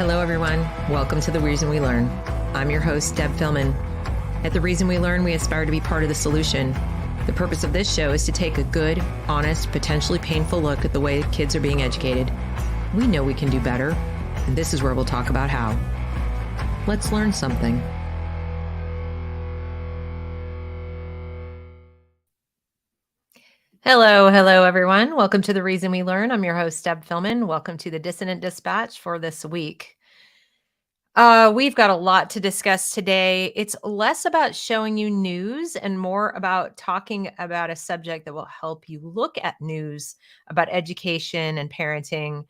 Hello, everyone. Welcome to The Reason We Learn. I'm your host, Deb Philman. At The Reason We Learn, we aspire to be part of the solution. The purpose of this show is to take a good, honest, potentially painful look at the way kids are being educated. We know we can do better, and this is where we'll talk about how. Let's learn something. Hello, everyone. Welcome to The Reason We Learn. I'm your host, Deb Philman. Welcome to the Dissonant Dispatch for this week. We've got a lot to discuss today. It's less about showing you news and more about talking about a subject that will help you look at news about education and parenting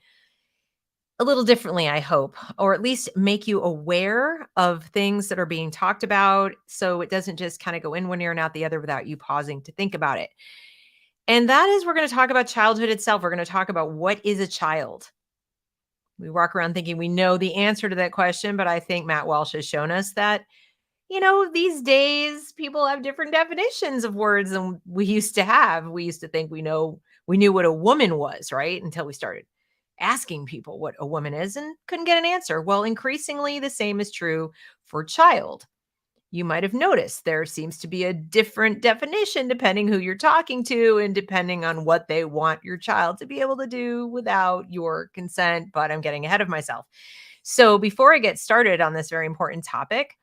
a little differently, I hope, or at least make you aware of things that are being talked about so it doesn't just kind of go in one ear and out the other without you pausing to think about it. And that is, we're going to talk about childhood itself. We're going to talk about what is a child. We walk around thinking we know the answer to that question, but I think Matt Walsh has shown us that, these days people have different definitions of words than we used to have. We used to think we knew what a woman was, right? Until we started asking people what a woman is and couldn't get an answer. Well, increasingly the same is true for child. You might have noticed there seems to be a different definition depending who you're talking to and depending on what they want your child to be able to do without your consent, but I'm getting ahead of myself. So before I get started on this very important topic,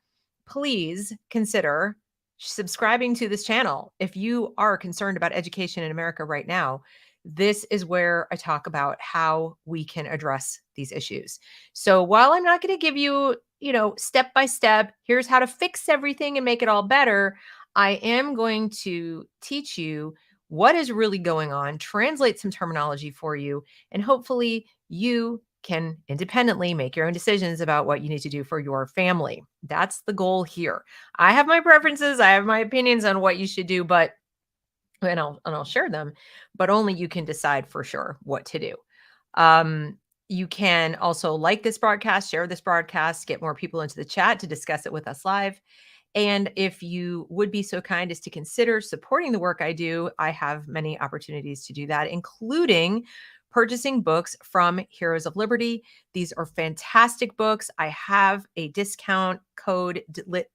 please consider subscribing to this channel. If you are concerned about education in America right now, this is where I talk about how we can address these issues. So while I'm not going to give you, step by step, here's how to fix everything and make it all better, I am going to teach you what is really going on, translate some terminology for you, and hopefully you can independently make your own decisions about what you need to do for your family. That's the goal here. I have my preferences, I have my opinions on what you should do, and I'll share them, but only you can decide for sure what to do. You can also like this broadcast, share this broadcast, get more people into the chat to discuss it with us live. And if you would be so kind as to consider supporting the work I do, I have many opportunities to do that, including purchasing books from Heroes of Liberty. These are fantastic books. I have a discount code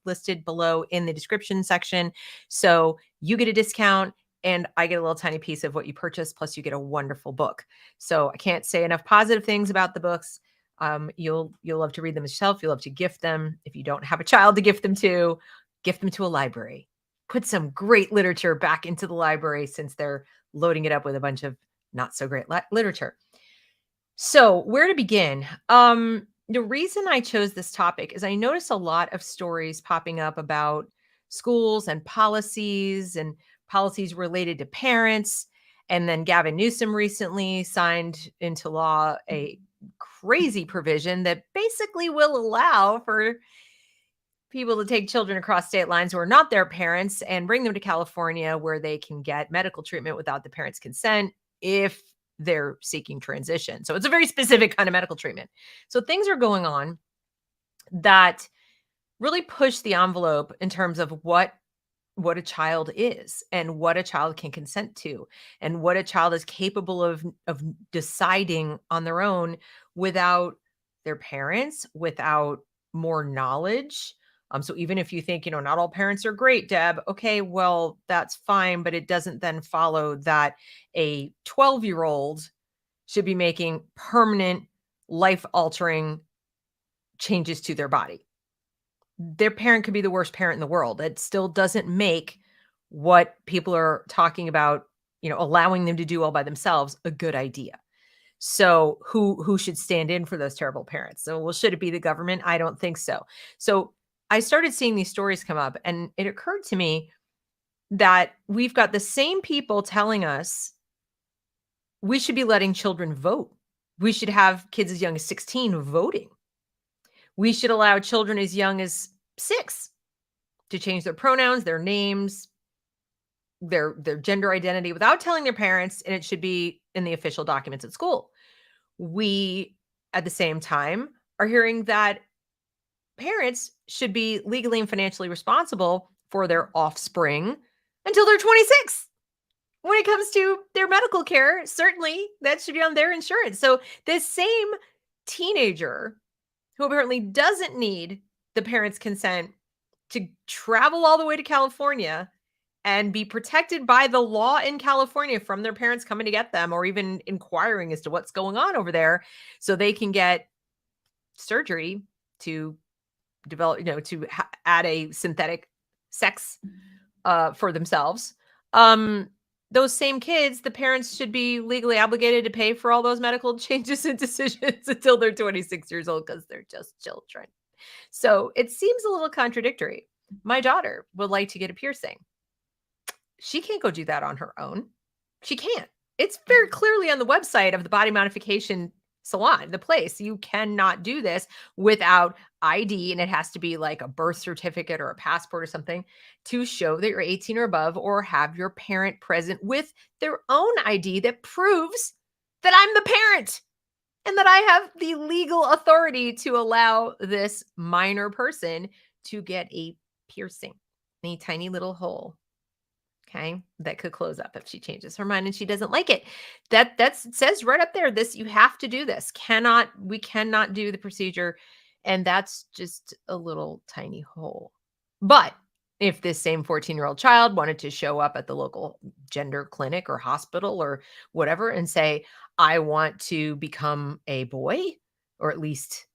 listed below in the description section. So you get a discount and I get a little tiny piece of what you purchase, plus you get a wonderful book. So I can't say enough positive things about the books. You'll love to read them yourself. You'll love to gift them. If you don't have a child to gift them to a library. Put some great literature back into the library since they're loading it up with a bunch of not so great literature. So where to begin? The reason I chose this topic is I notice a lot of stories popping up about schools and policies related to parents. And then Gavin Newsom recently signed into law a crazy provision that basically will allow for people to take children across state lines who are not their parents and bring them to California where they can get medical treatment without the parents' consent if they're seeking transition. So it's a very specific kind of medical treatment. So things are going on that really push the envelope in terms of what a child is and what a child can consent to and what a child is capable of deciding on their own without their parents, without more knowledge. So even if you think, not all parents are great, Deb, okay, well, that's fine. But it doesn't then follow that a 12-year-old should be making permanent life-altering changes to their body. Their parent could be the worst parent in the world. It still doesn't make what people are talking about, allowing them to do all by themselves, a good idea. So who should stand in for those terrible parents? So, well, should it be the government? I don't think so. So I started seeing these stories come up, and it occurred to me that we've got the same people telling us we should be letting children vote. We should have kids as young as 16 voting. We should allow children as young as 6 to change their pronouns, their names, their gender identity without telling their parents, and it should be in the official documents at school. We, at the same time, are hearing that parents should be legally and financially responsible for their offspring until they're 26. When it comes to their medical care, certainly that should be on their insurance. So this same teenager who apparently doesn't need the parents' consent to travel all the way to California and be protected by the law in California from their parents coming to get them or even inquiring as to what's going on over there so they can get surgery to develop, to add a synthetic sex for themselves. Um, those same kids, the parents should be legally obligated to pay for all those medical changes and decisions until they're 26 years old because they're just children. So it seems a little contradictory. My daughter would like to get a piercing. She can't go do that on her own. She can't. It's very clearly on the website of the body modification salon, the place. You cannot do this without ID, and it has to be like a birth certificate or a passport or something to show that you're 18 or above, or have your parent present with their own ID that proves that I'm the parent and that I have the legal authority to allow this minor person to get a piercing, a tiny little hole. Okay, that could close up if she changes her mind and she doesn't like it. That's it says right up there, this, you have to do this. We cannot do the procedure, and that's just a little tiny hole. But if this same 14-year-old child wanted to show up at the local gender clinic or hospital or whatever and say, I want to become a boy, or at least,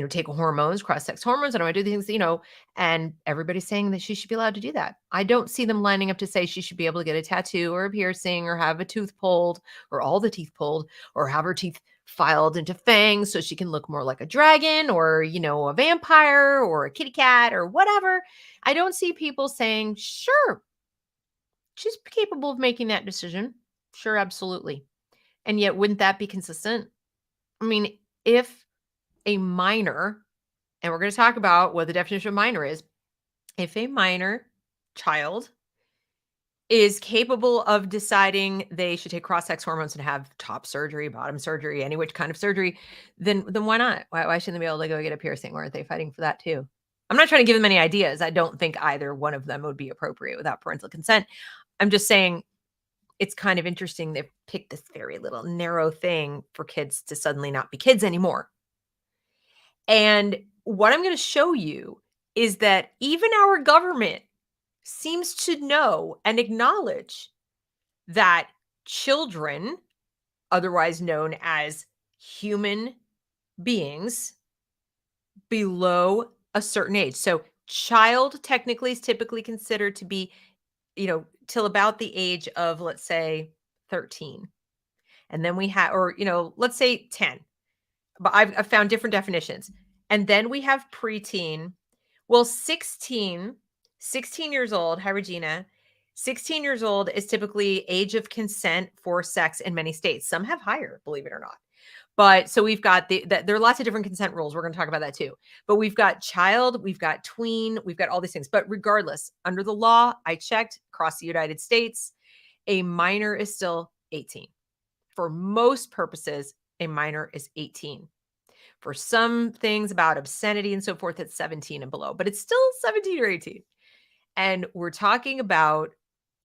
take hormones, cross-sex hormones, and I want to do these things, and everybody's saying that she should be allowed to do that. I don't see them lining up to say she should be able to get a tattoo or a piercing or have a tooth pulled or all the teeth pulled or have her teeth filed into fangs so she can look more like a dragon or, a vampire or a kitty cat or whatever. I don't see people saying, sure, she's capable of making that decision. Sure, absolutely. And yet, wouldn't that be consistent? I mean, if a minor, and we're going to talk about what the definition of minor is. If a minor child is capable of deciding they should take cross-sex hormones and have top surgery, bottom surgery, any which kind of surgery, then why not? Why shouldn't they be able to go get a piercing? Or aren't they fighting for that too? I'm not trying to give them any ideas. I don't think either one of them would be appropriate without parental consent. I'm just saying it's kind of interesting they've picked this very little narrow thing for kids to suddenly not be kids anymore. And what I'm going to show you is that even our government seems to know and acknowledge that children, otherwise known as human beings, below a certain age. So, child technically is typically considered to be, till about the age of, let's say, 13. And then we have, or, let's say 10. But I've found different definitions. And then we have preteen. Well, 16 years old, hi Regina, 16 years old is typically age of consent for sex in many states. Some have higher, believe it or not. But so we've got there are lots of different consent rules. We're going to talk about that too. But we've got child, we've got tween, we've got all these things. But regardless, under the law, I checked across the United States, a minor is still 18. For most purposes, a minor is 18. For some things about obscenity and so forth, it's 17 and below, but it's still 17 or 18. And we're talking about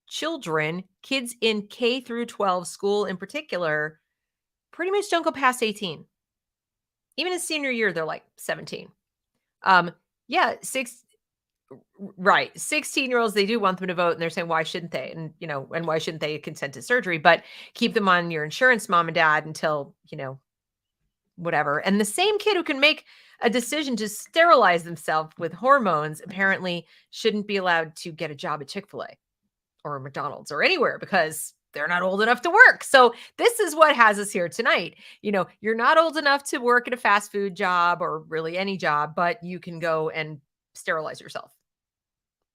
children, kids in K through 12 school in particular, pretty much don't go past 18. Even in senior year, they're like 17. Yeah, 16-year-olds, they do want them to vote, and they're saying, why shouldn't they? And, and why shouldn't they consent to surgery? But keep them on your insurance, mom and dad, until, whatever. And the same kid who can make a decision to sterilize themselves with hormones apparently shouldn't be allowed to get a job at Chick-fil-A or McDonald's or anywhere because they're not old enough to work. So this is what has us here tonight. You're not old enough to work at a fast food job or really any job, but you can go and sterilize yourself.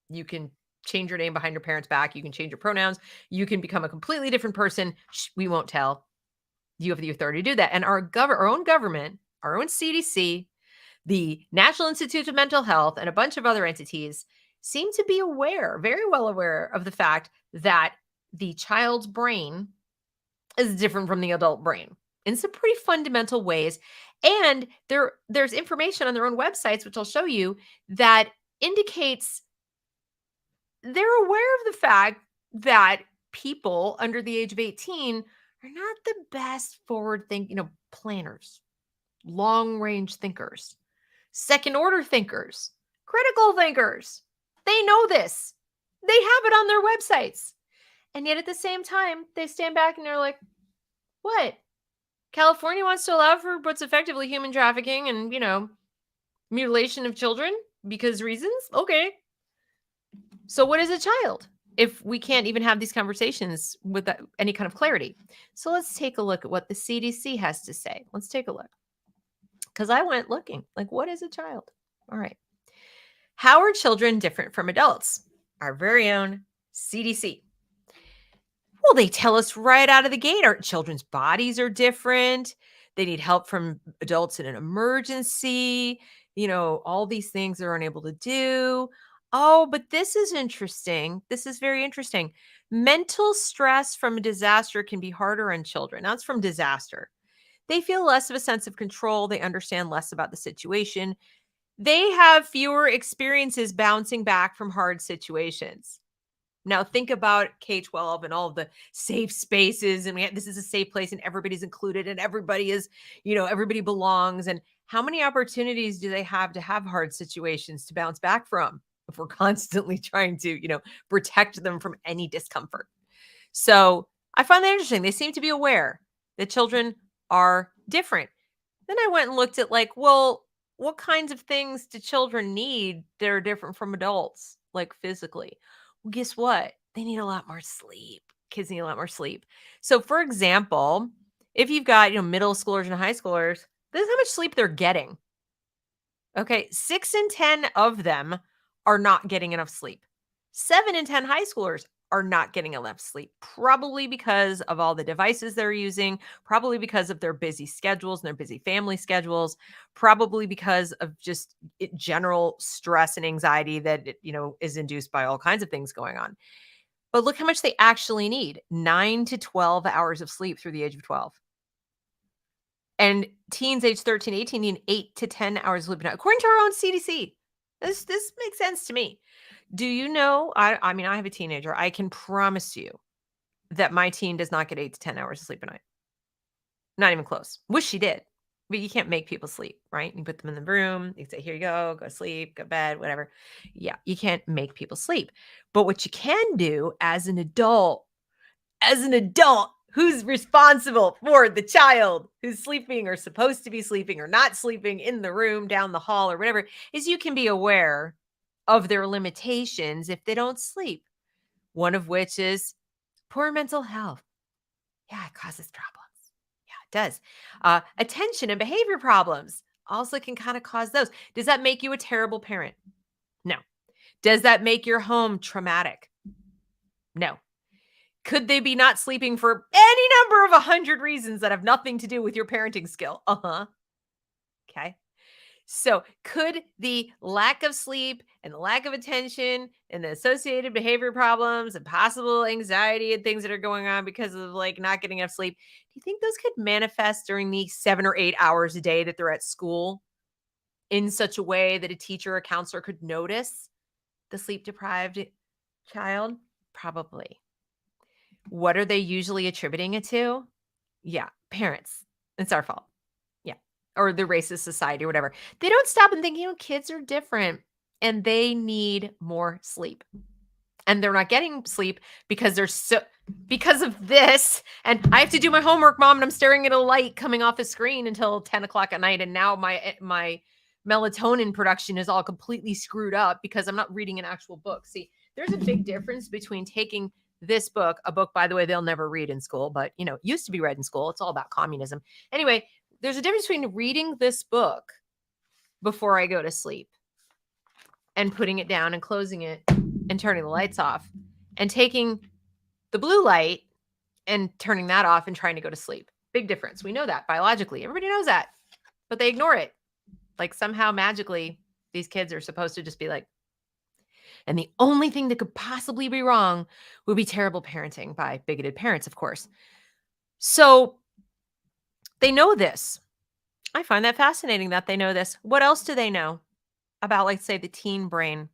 You can change your name behind your parents' back. You can change your pronouns. You can become a completely different person. We won't tell. You have the authority to do that. And our own government, our own CDC, the National Institute of Mental Health, and a bunch of other entities seem to be aware, very well aware of the fact that the child's brain is different from the adult brain in some pretty fundamental ways. And there's information on their own websites, which I'll show you, that indicates they're aware of the fact that people under the age of 18 are not the best forward planners, long range thinkers. second order thinkers, critical thinkers. They know this. They have it on their websites. And yet at the same time, they stand back and they're like, what? California wants to allow for what's effectively human trafficking and, mutilation of children because reasons? Okay. So what is a child if we can't even have these conversations with any kind of clarity? So let's take a look at what the CDC has to say. Let's take a look. Because I went looking, like, what is a child? All right. How are children different from adults? Our very own CDC. Well, they tell us right out of the gate our children's bodies are different. They need help from adults in an emergency. All these things they're unable to do. Oh, but this is interesting. This is very interesting. Mental stress from a disaster can be harder on children. That's from disaster. They feel less of a sense of control. They understand less about the situation. They have fewer experiences bouncing back from hard situations. Now think about K-12 and all of the safe spaces, and this is a safe place and everybody's included and everybody is, everybody belongs. And how many opportunities do they have to have hard situations to bounce back from if we're constantly trying to, protect them from any discomfort? So I find that interesting. They seem to be aware that children are different. Then I went and looked at well, what kinds of things do children need that are different from adults, like physically? Well, guess what? They need a lot more sleep. Kids need a lot more sleep. So, for example, if you've got, middle schoolers and high schoolers, this is how much sleep they're getting. Okay. 6 in 10 of them are not getting enough sleep. 7 in 10 high schoolers are not getting enough sleep, probably because of all the devices they're using, probably because of their busy schedules and their busy family schedules, probably because of just general stress and anxiety that, is induced by all kinds of things going on. But look how much they actually need: 9 to 12 hours of sleep through the age of 12. And teens age 13, 18 need 8 to 10 hours of sleep a night, according to our own CDC. This makes sense to me. Do you know, I mean, I have a teenager. I can promise you that my teen does not get 8 to 10 hours of sleep a night. Not even close. Wish she did. But you can't make people sleep, right? You put them in the room. You say, here you go to sleep, go to bed, whatever. Yeah, you can't make people sleep. But what you can do as an adult who's responsible for the child who's sleeping or supposed to be sleeping or not sleeping in the room, down the hall, or whatever, is you can be aware of their limitations if they don't sleep. One of which is poor mental health. Yeah, it causes problems. Yeah, it does. Attention and behavior problems also can kind of cause those. Does that make you a terrible parent? No. Does that make your home traumatic? No. Could they be not sleeping for any number of 100 reasons that have nothing to do with your parenting skill? Uh-huh. Okay. So could the lack of sleep and the lack of attention and the associated behavior problems and possible anxiety and things that are going on because of not getting enough sleep, do you think those could manifest during the 7 or 8 hours a day that they're at school in such a way that a teacher or counselor could notice the sleep deprived child? Probably. What are they usually attributing it to? Yeah, parents. It's our fault. Yeah. Or the racist society or whatever. They don't stop and think, kids are different and they need more sleep. And they're not getting sleep because because of this. And I have to do my homework, Mom, and I'm staring at a light coming off a screen until 10 o'clock at night. And now my melatonin production is all completely screwed up because I'm not reading an actual book. See, there's a big difference between taking this book, a book, by the way, they'll never read in school, but used to be read in school. It's all about communism. Anyway, there's a difference between reading this book before I go to sleep and putting it down and closing it and turning the lights off and taking the blue light and turning that off and trying to go to sleep. Big difference. We know that biologically. Everybody knows that, but they ignore it. Like somehow magically these kids are supposed to just be like, and the only thing that could possibly be wrong would be terrible parenting by bigoted parents, of course. So they know this. I find that fascinating that they know this. What else do they know about, like, say, the teen brain?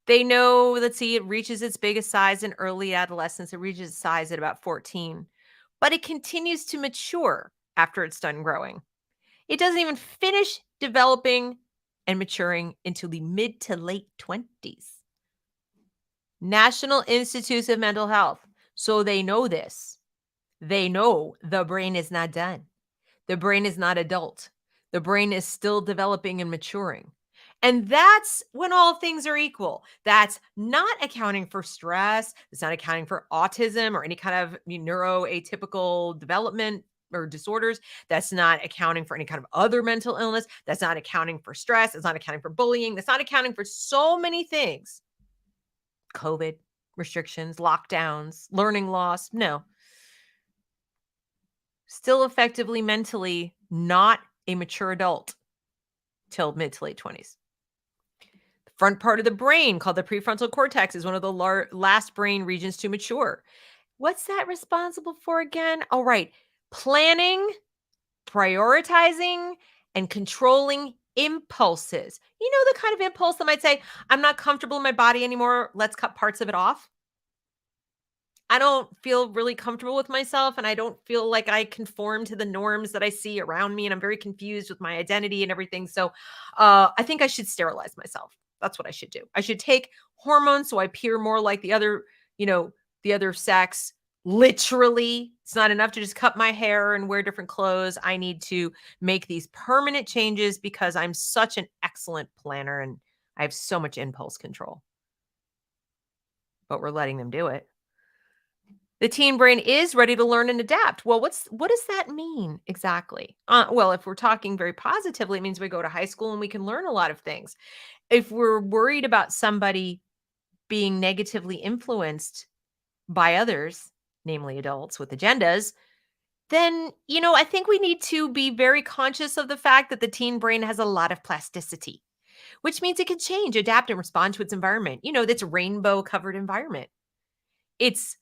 They know, let's see, it reaches its biggest size in early adolescence. It reaches its size at about 14, but it continues to mature after it's done growing. It doesn't even finish developing and maturing until the mid to late 20s. National Institutes of Mental Health. So they know this. They know the brain is not done. The brain is not adult. The brain is still developing and maturing. And that's when all things are equal. That's not accounting for stress. It's not accounting for autism or any kind of neuroatypical development or disorders. That's not accounting for any kind of other mental illness. That's not accounting for stress. It's not accounting for bullying. That's not accounting for so many things. COVID, restrictions, lockdowns, learning loss. No, still effectively mentally not a mature adult till mid to late 20s. The front part of the brain, called the prefrontal cortex, is one of the last brain regions to mature. What's that responsible for again? All right, planning, prioritizing, and controlling impulses. You know, the kind of impulse that might say, I'm not comfortable in my body anymore. Let's cut parts of it off. I don't feel really comfortable with myself, and I don't feel like I conform to the norms that I see around me, and I'm very confused with my identity and everything. So, I think I should sterilize myself. That's what I should do. I should take hormones so I appear more like the other sex. Literally, it's not enough to just cut my hair and wear different clothes. I need to make these permanent changes because I'm such an excellent planner and I have so much impulse control. But we're letting them do it. The teen brain is ready to learn and adapt. Well, what does that mean exactly? Well, if we're talking very positively, it means we go to high school and we can learn a lot of things. If we're worried about somebody being negatively influenced by others, namely adults with agendas, then, I think we need to be very conscious of the fact that the teen brain has a lot of plasticity, which means it can change, adapt, and respond to its environment. That's rainbow covered environment. It's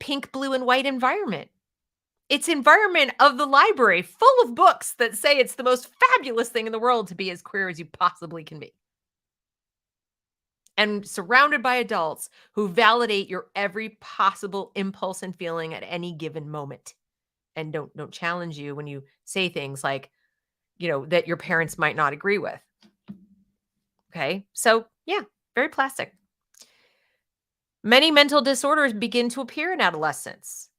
pink, blue, and white environment. It's environment of the library full of books that say it's the most fabulous thing in the world to be as queer as you possibly can be. And surrounded by adults who validate your every possible impulse and feeling at any given moment and don't challenge you when you say things like, that your parents might not agree with. Okay? So, yeah, very plastic. Many mental disorders begin to appear in adolescence.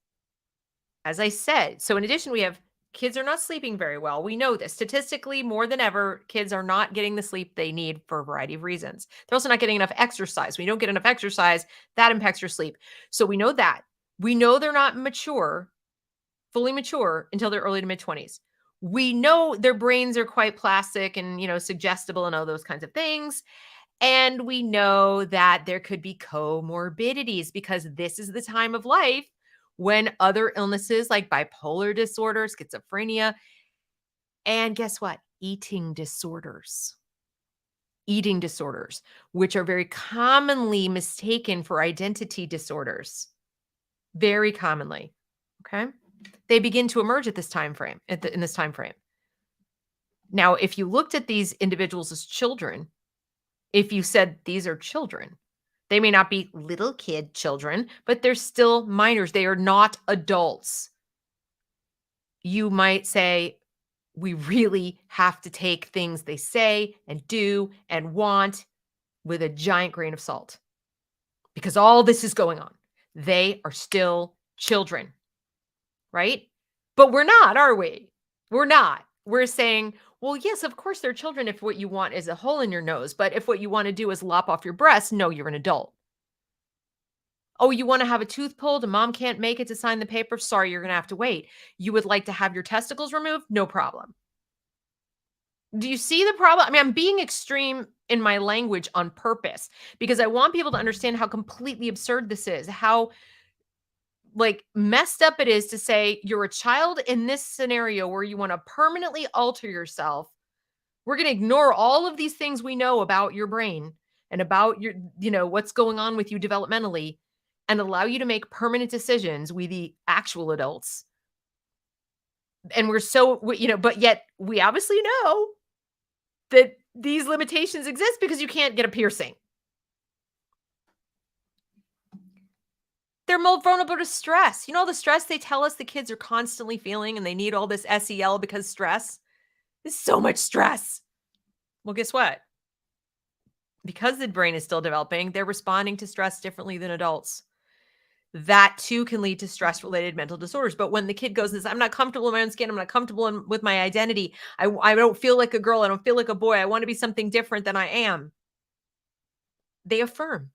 As I said, so in addition, we have kids are not sleeping very well. We know this statistically more than ever. Kids are not getting the sleep they need for a variety of reasons. They're also not getting enough exercise. When you don't get enough exercise, that impacts your sleep. So we know that. We know they're not fully mature until their early to mid 20s. We know their brains are quite plastic and, suggestible and all those kinds of things. And we know that there could be comorbidities because this is the time of life when other illnesses like bipolar disorder, schizophrenia, and guess what? Eating disorders, which are very commonly mistaken for identity disorders. Very commonly. Okay. They begin to emerge at this time frame, in this time frame. Now, if you looked at these individuals as children, if you said these are children, they may not be little kid children, but they're still minors. They are not adults. You might say, we really have to take things they say and do and want with a giant grain of salt because all this is going on. They are still children, right? But we're not, are we? We're not. We're saying, well, yes, of course they're children if what you want is a hole in your nose. But if what you want to do is lop off your breast, no, you're an adult. Oh, you want to have a tooth pulled and mom can't make it to sign the paper? Sorry, you're going to have to wait. You would like to have your testicles removed? No problem. Do you see the problem? I mean, I'm being extreme in my language on purpose because I want people to understand how completely absurd this is, how messed up it is to say you're a child in this scenario where you want to permanently alter yourself. We're going to ignore all of these things we know about your brain and about your, what's going on with you developmentally and allow you to make permanent decisions, we the actual adults. And we're so, but yet we obviously know that these limitations exist because you can't get a piercing. They're more vulnerable to stress. The stress they tell us the kids are constantly feeling and they need all this SEL because stress. There's so much stress. Well, guess what? Because the brain is still developing, they're responding to stress differently than adults. That too can lead to stress related mental disorders. But when the kid goes and says, I'm not comfortable in my own skin, I'm not comfortable with my identity, I don't feel like a girl, I don't feel like a boy, I want to be something different than I am, they affirm.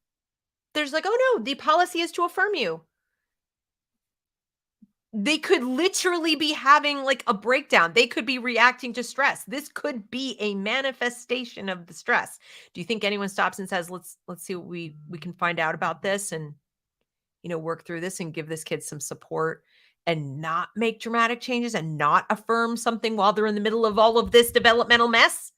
There's like, oh no, the policy is to affirm you. They could literally be having like a breakdown. They could be reacting to stress. This could be a manifestation of the stress. Do you think anyone stops and says, let's see what we can find out about this and work through this and give this kid some support and not make dramatic changes and not affirm something while they're in the middle of all of this developmental mess?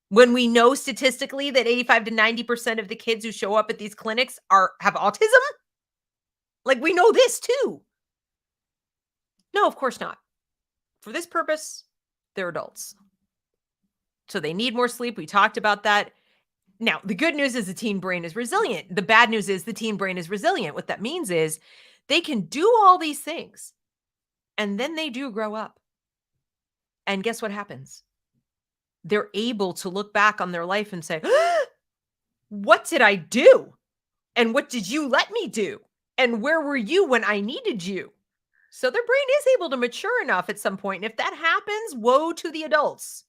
When we know statistically that 85 to 90% of the kids who show up at these clinics have autism? Like, we know this too. No, of course not. For this purpose, they're adults. So they need more sleep. We talked about that. Now, the good news is the teen brain is resilient. The bad news is the teen brain is resilient. What that means is they can do all these things and then they do grow up. And guess what happens? They're able to look back on their life and say, what did I do? And what did you let me do? And where were you when I needed you? So their brain is able to mature enough at some point. And if that happens, woe to the adults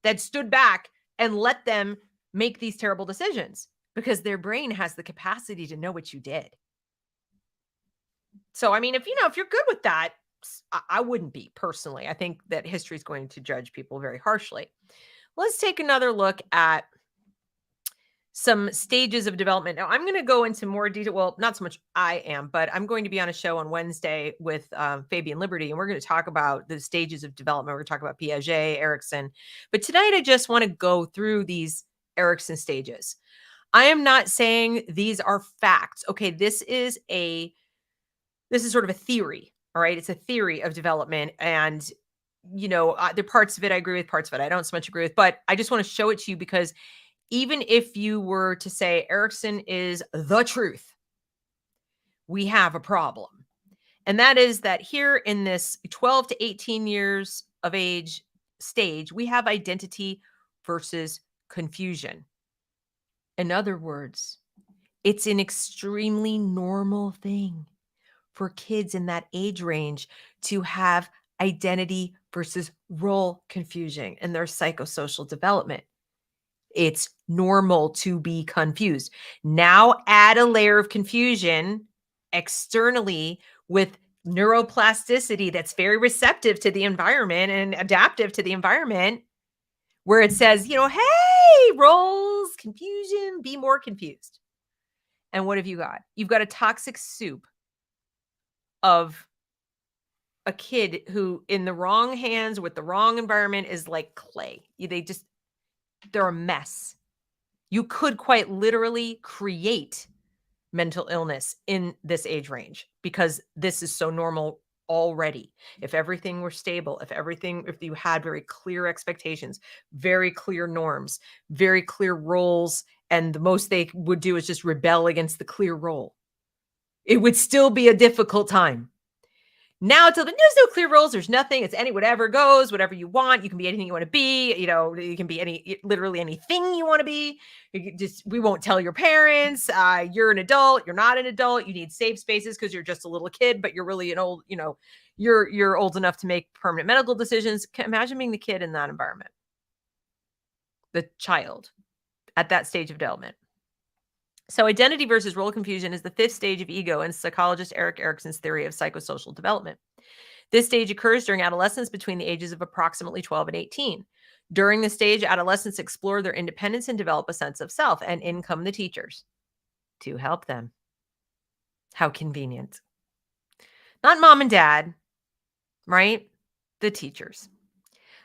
that stood back and let them make these terrible decisions, because their brain has the capacity to know what you did. So, I mean, if you're good with that, I wouldn't be personally. I think that history is going to judge people very harshly. Let's take another look at some stages of development. Now, I'm going to go into more detail. Well, not so much I am, but I'm going to be on a show on Wednesday with Fabian Liberty, and we're going to talk about the stages of development. We're going to talk about Piaget, Erikson. But tonight, I just want to go through these Erikson stages. I am not saying these are facts. Okay, this is sort of a theory. All right, it's a theory of development, and there are parts of it I agree with, parts of it I don't so much agree with. But I just want to show it to you because even if you were to say Erikson is the truth, we have a problem. And that is that here in this 12 to 18 years of age stage, we have identity versus confusion. In other words, it's an extremely normal thing for kids in that age range to have identity versus role confusion in their psychosocial development. It's normal to be confused. Now add a layer of confusion externally with neuroplasticity that's very receptive to the environment and adaptive to the environment, where it says, hey, roles, confusion, be more confused. And what have you got? You've got a toxic soup of a kid who in the wrong hands with the wrong environment is like clay. They're a mess. You could quite literally create mental illness in this age range because this is so normal already. If everything were stable, if you had very clear expectations, very clear norms, very clear roles, and the most they would do is just rebel against the clear role, it would still be a difficult time. Now it's there's no clear rules. There's nothing. It's whatever goes, whatever you want. You can be anything you want to be. You can be literally anything you want to be. We won't tell your parents. You're an adult. You're not an adult. You need safe spaces because you're just a little kid, but you're really an old. You're old enough to make permanent medical decisions. Imagine being the kid in that environment, the child at that stage of development. So identity versus role confusion is the fifth stage of ego in psychologist Erik Erikson's theory of psychosocial development. This stage occurs during adolescence between the ages of approximately 12 and 18. During this stage, adolescents explore their independence and develop a sense of self, and in come the teachers to help them. How convenient. Not mom and dad, right? The teachers.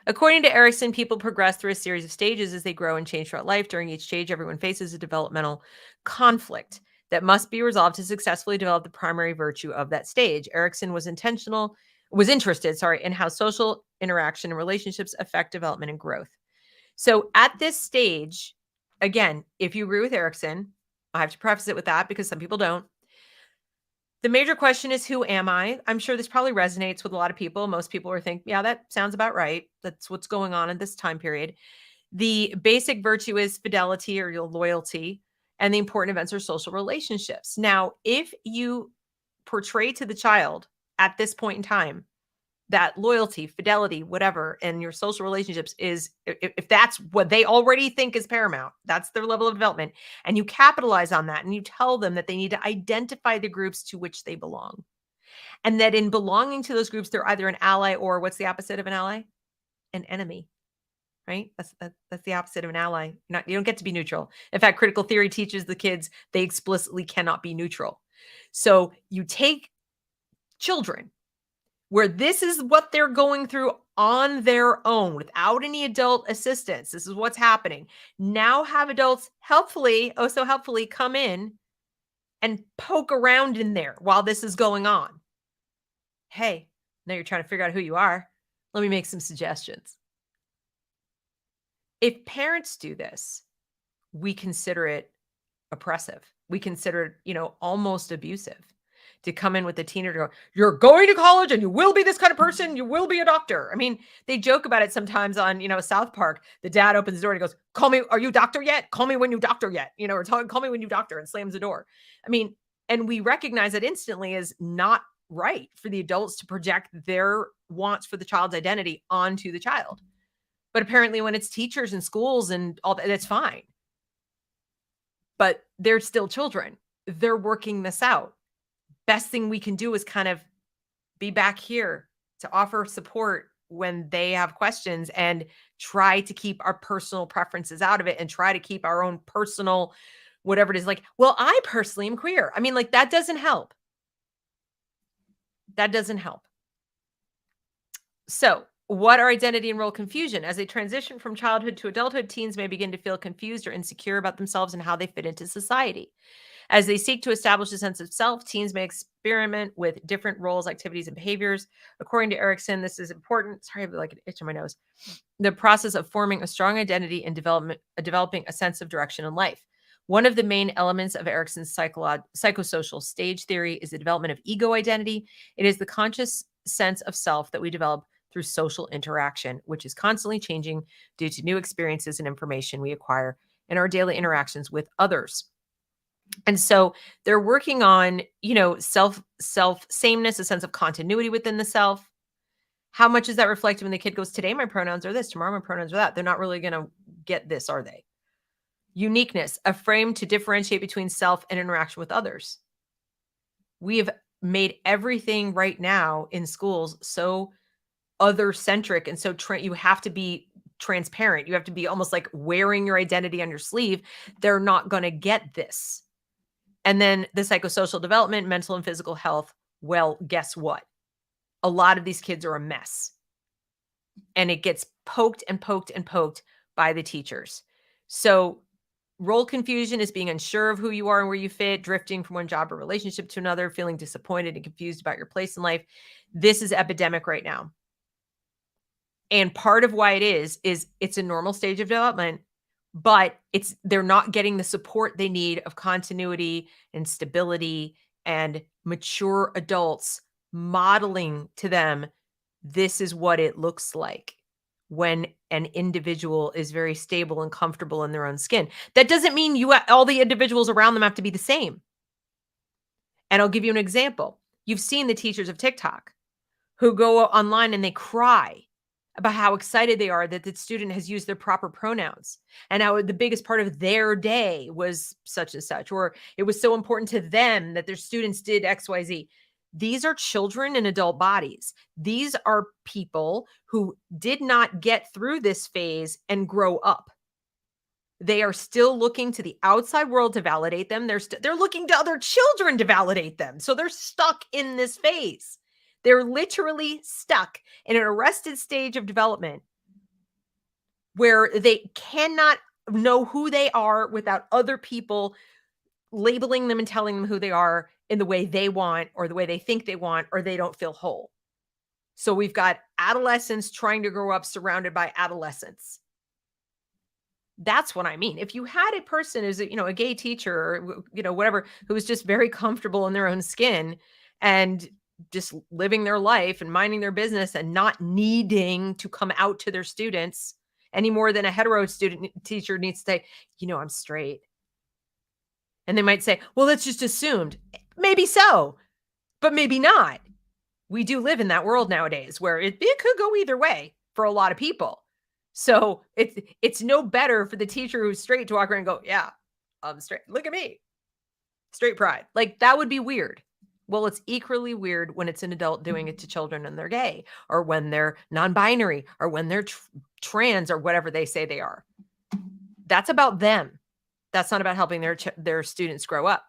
According to Erikson, people progress through a series of stages as they grow and change throughout life. During each stage, everyone faces a developmental conflict that must be resolved to successfully develop the primary virtue of that stage. Erikson was interested in how social interaction and relationships affect development and growth. So at this stage, again, if you agree with Erikson, I have to preface it with that because some people don't. The major question is, who am I? I'm sure this probably resonates with a lot of people. Most people are think, yeah, that sounds about right. That's what's going on in this time period. The basic virtue is fidelity or your loyalty, and the important events are social relationships. Now, if you portray to the child at this point in time that loyalty, fidelity, whatever, and your social relationships is, if that's what they already think is paramount, that's their level of development, and you capitalize on that and you tell them that they need to identify the groups to which they belong, and that in belonging to those groups, they're either an ally or what's the opposite of an ally? An enemy. Right? That's the opposite of an ally. You don't get to be neutral. In fact, critical theory teaches the kids they explicitly cannot be neutral. So you take children where this is what they're going through on their own without any adult assistance. This is what's happening. Now have adults helpfully, oh so helpfully, come in and poke around in there while this is going on. Hey, now you're trying to figure out who you are. Let me make some suggestions. If parents do this, we consider it oppressive. We consider it, almost abusive to come in with a teenager, go, you're going to college and you will be this kind of person. You will be a doctor. I mean, they joke about it sometimes on, South Park. The dad opens the door and he goes, call me. Are you doctor yet? Call me when you doctor yet, or call me when you doctor, and slams the door. I mean, and we recognize it instantly as not right for the adults to project their wants for the child's identity onto the child. But apparently when it's teachers and schools and all that, that's fine. But they're still children. They're working this out. Best thing we can do is kind of be back here to offer support when they have questions, and try to keep our personal preferences out of it, and try to keep our own personal, whatever it is, like, well, I personally am queer. I mean, like, that doesn't help. That doesn't help. So, what are identity and role confusion? As they transition from childhood to adulthood, teens may begin to feel confused or insecure about themselves and how they fit into society. As they seek to establish a sense of self, teens may experiment with different roles, activities, and behaviors. According to Erickson, this is important. Sorry, I have like an itch on my nose. The process of forming a strong identity and developing a sense of direction in life. One of the main elements of Erickson's psychosocial stage theory is the development of ego identity. It is the conscious sense of self that we develop through social interaction, which is constantly changing due to new experiences and information we acquire in our daily interactions with others. And so they're working on, self sameness, a sense of continuity within the self. How much is that reflected when the kid goes, today my pronouns are this, tomorrow my pronouns are that? They're not really going to get this, are they? Uniqueness, a frame to differentiate between self and interaction with others. We have made everything right now in schools so other-centric, and so you have to be transparent. You have to be almost like wearing your identity on your sleeve. They're not going to get this. And then the psychosocial development, mental and physical health. Well, guess what? A lot of these kids are a mess. And it gets poked and poked and poked by the teachers. So role confusion is being unsure of who you are and where you fit, drifting from one job or relationship to another, feeling disappointed and confused about your place in life. This is epidemic right now. And part of why it is it's a normal stage of development, but they're not getting the support they need of continuity and stability and mature adults modeling to them, this is what it looks like when an individual is very stable and comfortable in their own skin. That doesn't mean all the individuals around them have to be the same. And I'll give you an example. You've seen the teachers of TikTok who go online and they cry about how excited they are that the student has used their proper pronouns, and how the biggest part of their day was such and such, or it was so important to them that their students did XYZ. These are children in adult bodies. These are people who did not get through this phase and grow up. They are still looking to the outside world to validate them. They're looking to other children to validate them. So they're stuck in this phase. They're literally stuck in an arrested stage of development where they cannot know who they are without other people labeling them and telling them who they are in the way they want, or the way they think they want, or they don't feel whole. So we've got adolescents trying to grow up surrounded by adolescents. That's what I mean. If you had a person who's a gay teacher or whatever, who was just very comfortable in their own skin and just living their life and minding their business and not needing to come out to their students any more than a hetero student teacher needs to say, I'm straight. And they might say, well, that's just assumed. Maybe so, but maybe not. We do live in that world nowadays where it could go either way for a lot of people. So it's no better for the teacher who's straight to walk around and go, yeah, I'm straight. Look at me. Straight pride. Like, that would be weird. Well, it's equally weird when it's an adult doing it to children and they're gay, or when they're non-binary, or when they're trans, or whatever they say they are. That's about them. That's not about helping their students grow up.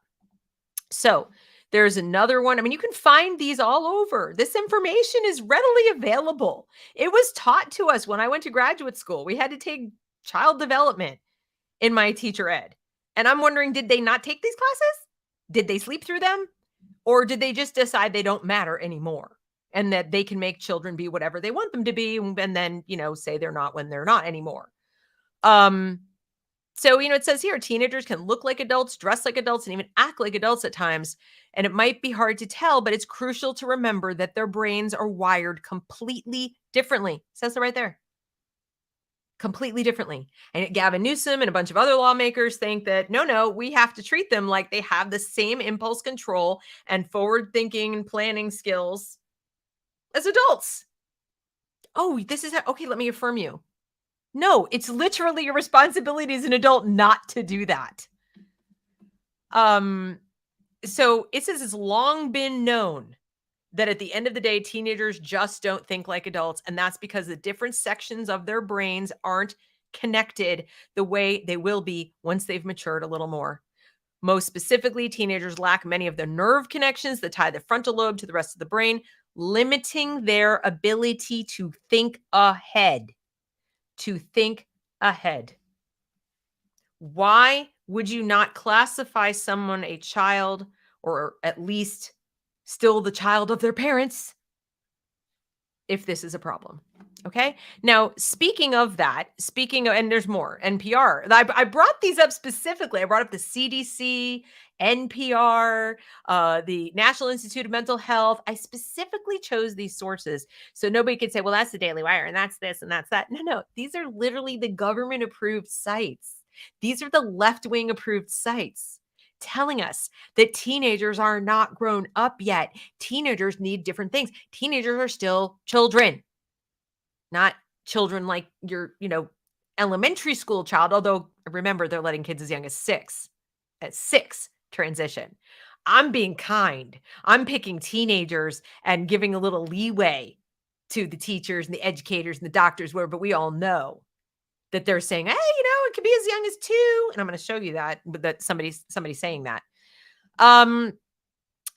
So there's another one. I mean, you can find these all over. This information is readily available. It was taught to us when I went to graduate school. We had to take child development in my teacher ed. And I'm wondering, did they not take these classes? Did they sleep through them? Or did they just decide they don't matter anymore and that they can make children be whatever they want them to be and then, say they're not when they're not anymore? So, it says here, teenagers can look like adults, dress like adults, and even act like adults at times. And it might be hard to tell, but it's crucial to remember that their brains are wired completely differently. It says it right there. Completely differently. And Gavin Newsom and a bunch of other lawmakers think that, no, we have to treat them like they have the same impulse control and forward thinking and planning skills as adults. Oh, okay, let me affirm you. No, it's literally your responsibility as an adult not to do that. So it says it's long been known that at the end of the day, teenagers just don't think like adults. And that's because the different sections of their brains aren't connected the way they will be once they've matured a little more. Most specifically, teenagers lack many of the nerve connections that tie the frontal lobe to the rest of the brain, limiting their ability to think ahead. Why would you not classify someone a child, or at least still the child of their parents, if this is a problem? Okay. Now, speaking of that, and there's more, NPR. I brought these up specifically. I brought up the CDC, NPR, the National Institute of Mental Health. I specifically chose these sources so nobody could say, well, that's the Daily Wire and that's this and that's that. No, these are literally the government approved sites. These are the left-wing approved sites telling us that teenagers are not grown up yet. Teenagers need different things. Teenagers are still children. Not children like your, elementary school child, although remember, they're letting kids as young as 6. At 6 transition. I'm being kind. I'm picking teenagers and giving a little leeway to the teachers and the educators and the doctors, but we all know that they're saying, hey, it could be as young as 2. And I'm going to show you that, but that somebody's saying that.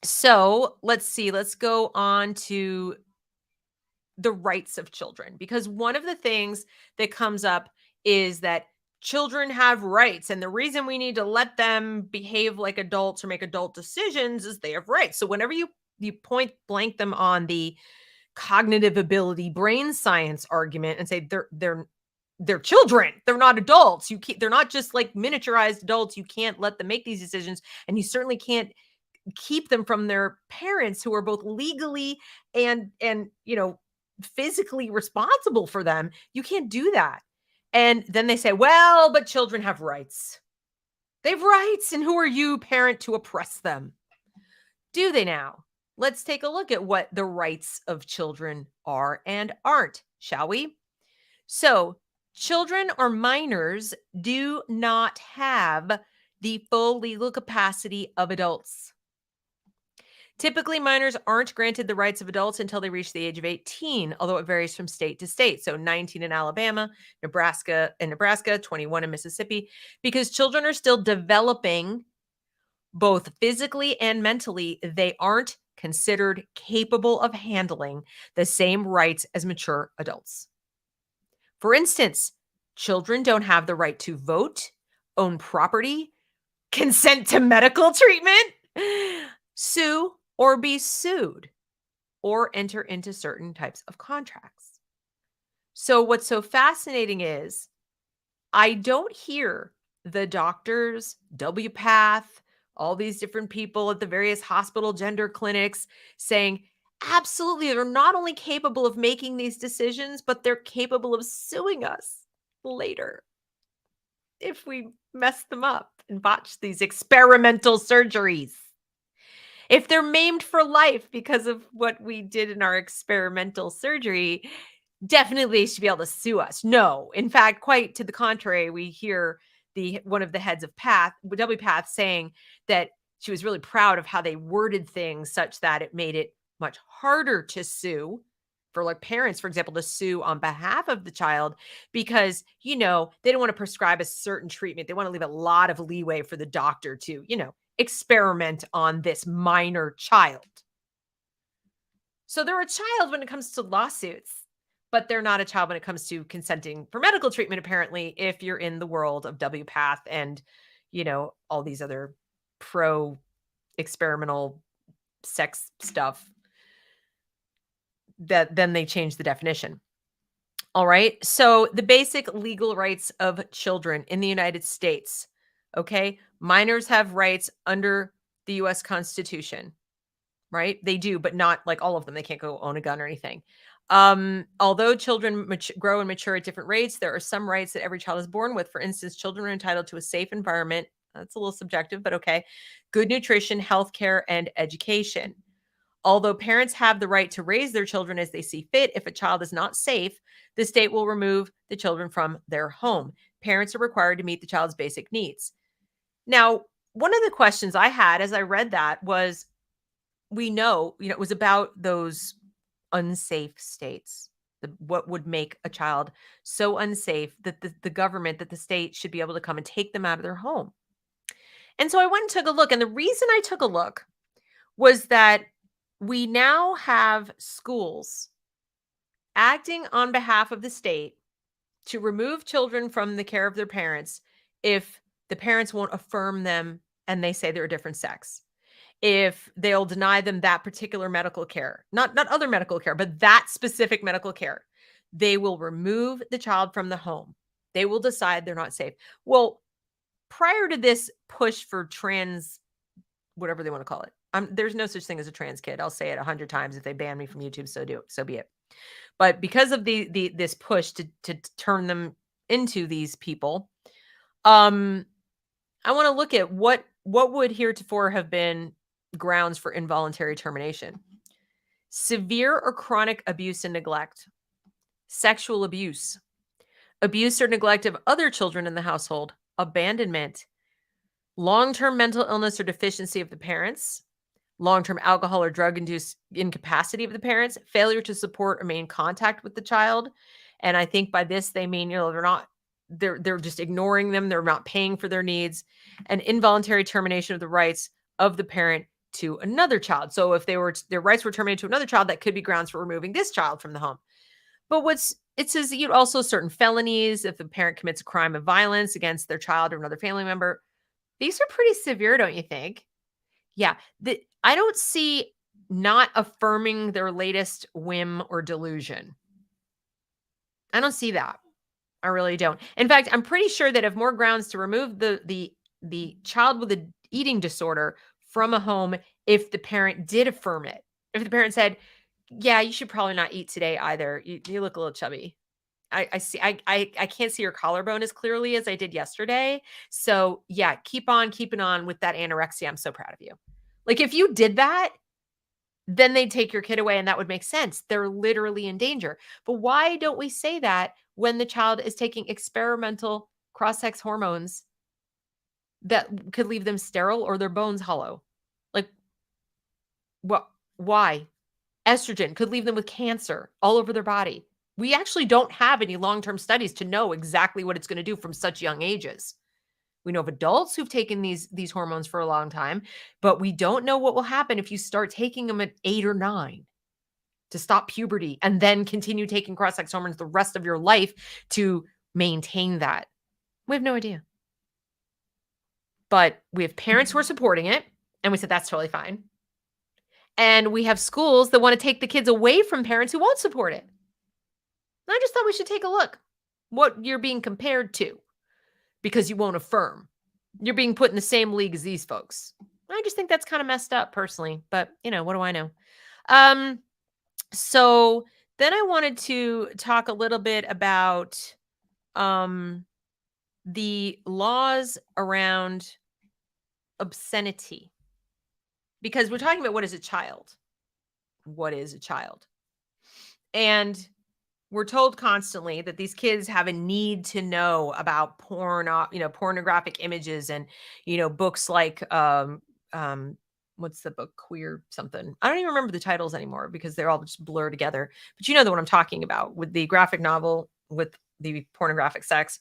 So let's see. Let's go on to the rights of children, because one of the things that comes up is that children have rights, and the reason we need to let them behave like adults or make adult decisions is they have rights. So whenever you point blank them on the cognitive ability brain science argument and say they're children, they're not adults, they're not just like miniaturized adults, you can't let them make these decisions, and you certainly can't keep them from their parents who are both legally and physically responsible for them. You can't do that. And then they say, well, but children have rights. They have rights. And who are you, parent, to oppress them? Do they now? Let's take a look at what the rights of children are and aren't, shall we? So, children or minors do not have the full legal capacity of adults. Typically, minors aren't granted the rights of adults until they reach the age of 18, although it varies from state to state. So 19 in Alabama, Nebraska, 21 in Mississippi, because children are still developing both physically and mentally. They aren't considered capable of handling the same rights as mature adults. For instance, children don't have the right to vote, own property, consent to medical treatment, sue or be sued, or enter into certain types of contracts. So what's so fascinating is I don't hear the doctors, WPATH, all these different people at the various hospital gender clinics saying, absolutely, they're not only capable of making these decisions, but they're capable of suing us later if we mess them up and botch these experimental surgeries. If they're maimed for life because of what we did in our experimental surgery, definitely they should be able to sue us. No, in fact, quite to the contrary, we hear the one of the heads of WPATH saying that she was really proud of how they worded things such that it made it much harder to sue for like parents, for example, to sue on behalf of the child because, they don't want to prescribe a certain treatment. They want to leave a lot of leeway for the doctor to, experiment on this minor child. So they're a child when it comes to lawsuits, but they're not a child when it comes to consenting for medical treatment, apparently, if you're in the world of WPATH and, all these other pro experimental sex stuff that then they change the definition. All right. So the basic legal rights of children in the United States. Okay. Minors have rights under the US Constitution, right? They do, but not like all of them. They can't go own a gun or anything. Although children grow and mature at different rates, there are some rights that every child is born with. For instance, children are entitled to a safe environment. That's a little subjective, but okay. Good nutrition, health care, and education. Although parents have the right to raise their children as they see fit, if a child is not safe, the state will remove the children from their home. Parents are required to meet the child's basic needs. Now, one of the questions I had as I read that was, we know, it was about those unsafe states. What would make a child so unsafe that the government, that the state should be able to come and take them out of their home. And so I went and took a look. And the reason I took a look was that we now have schools acting on behalf of the state to remove children from the care of their parents if the parents won't affirm them and they say they're a different sex. If they'll deny them that particular medical care, not other medical care, but that specific medical care, they will remove the child from the home. They will decide they're not safe. Well, prior to this push for trans, whatever they want to call it, there's no such thing as a trans kid. I'll say it 100 times. If they ban me from YouTube, so be it. But because of this push to turn them into these people, I want to look at what would heretofore have been grounds for involuntary termination. Severe or chronic abuse and neglect, sexual abuse, abuse or neglect of other children in the household, abandonment, long-term mental illness or deficiency of the parents, long-term alcohol or drug-induced incapacity of the parents, failure to support or maintain contact with the child. And I think by this, they mean, they're just ignoring them. They're not paying for their needs, and involuntary termination of the rights of the parent to another child. So if their rights were terminated to another child, that could be grounds for removing this child from the home. But it says also certain felonies, if the parent commits a crime of violence against their child or another family member. These are pretty severe, don't you think? Yeah. I don't see not affirming their latest whim or delusion. I don't see that. I really don't. In fact, I'm pretty sure that if more grounds to remove the child with an eating disorder from a home if the parent did affirm it. If the parent said, "Yeah, you should probably not eat today either. You look a little chubby. I see. I can't see your collarbone as clearly as I did yesterday. So yeah, keep on keeping on with that anorexia. I'm so proud of you." Like if you did that, then they'd take your kid away and that would make sense. They're literally in danger. But why don't we say that when the child is taking experimental cross-sex hormones that could leave them sterile or their bones hollow? Like, what? Why? Estrogen could leave them with cancer all over their body. We actually don't have any long-term studies to know exactly what it's going to do from such young ages. We know of adults who've taken these hormones for a long time, but we don't know what will happen if you start taking them at 8 or 9 to stop puberty and then continue taking cross-sex hormones the rest of your life to maintain that. We have no idea. But we have parents who are supporting it, and we said that's totally fine. And we have schools that want to take the kids away from parents who won't support it. And I just thought we should take a look what you're being compared to. because you won't affirm. You're being put in the same league as these folks. I just think that's kind of messed up personally, but what do I know? Um, so then I wanted to talk a little bit about um the laws around obscenity, because we're talking about what is a child? What is a child? And we're told constantly that these kids have a need to know about pornographic images and, books like, what's the book? Queer something. I don't even remember the titles anymore because they're all just blur together. But you know the one I'm talking about, with the graphic novel with the pornographic sex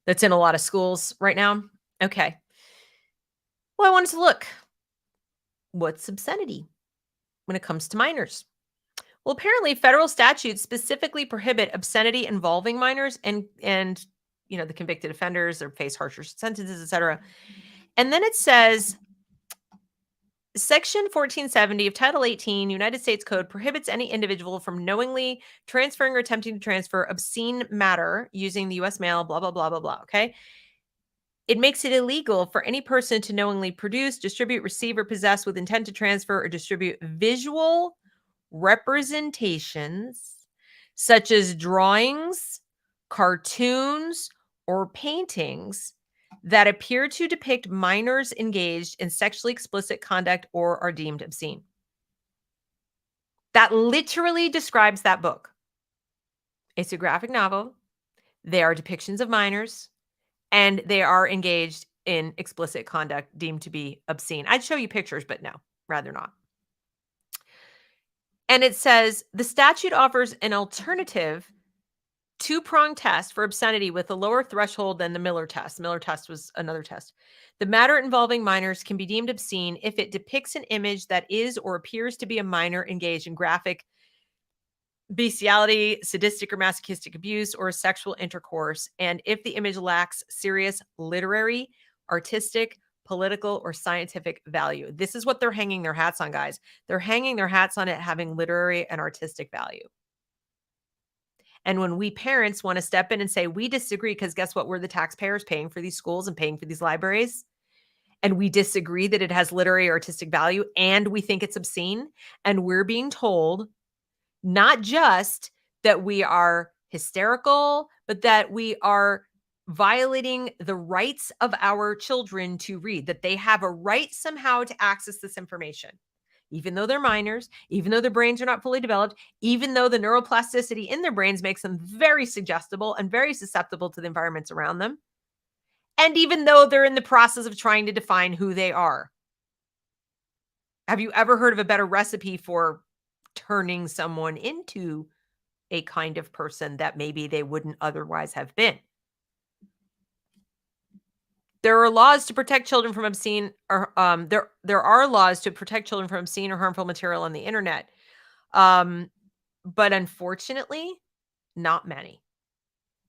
that's in a lot of schools right now. Okay. Well, I wanted to look. What's obscenity when it comes to minors? Well, apparently federal statutes specifically prohibit obscenity involving minors, and the convicted offenders or face harsher sentences, etc. And then it says Section 1470 of Title 18 United States Code prohibits any individual from knowingly transferring or attempting to transfer obscene matter using the US mail, blah blah blah blah blah, okay? It makes it illegal for any person to knowingly produce, distribute, receive, or possess with intent to transfer or distribute visual representations such as drawings, cartoons, or paintings that appear to depict minors engaged in sexually explicit conduct or are deemed obscene. That literally describes that book. It's a graphic novel. They are depictions of minors, and they are engaged in explicit conduct deemed to be obscene. I'd show you pictures, but no, rather not. And it says the statute offers an alternative two-pronged test for obscenity with a lower threshold than the Miller test. The Miller test was another test. The matter involving minors can be deemed obscene if it depicts an image that is or appears to be a minor engaged in graphic bestiality, sadistic or masochistic abuse, or sexual intercourse, and if the image lacks serious literary, artistic, political, or scientific value. This is what they're hanging their hats on, guys. They're hanging their hats on it having literary and artistic value. And when we parents want to step in and say, we disagree, because guess what? We're the taxpayers paying for these schools and paying for these libraries. And we disagree that it has literary or artistic value, and we think it's obscene. And we're being told not just that we are hysterical, but that we are violating the rights of our children to read, that they have a right somehow to access this information, even though they're minors, even though their brains are not fully developed, even though the neuroplasticity in their brains makes them very suggestible and very susceptible to the environments around them, and even though they're in the process of trying to define who they are. Have you ever heard of a better recipe for turning someone into a kind of person that maybe they wouldn't otherwise have been? There are laws to protect children from obscene, or there are laws to protect children from obscene or harmful material on the internet. But unfortunately, not many.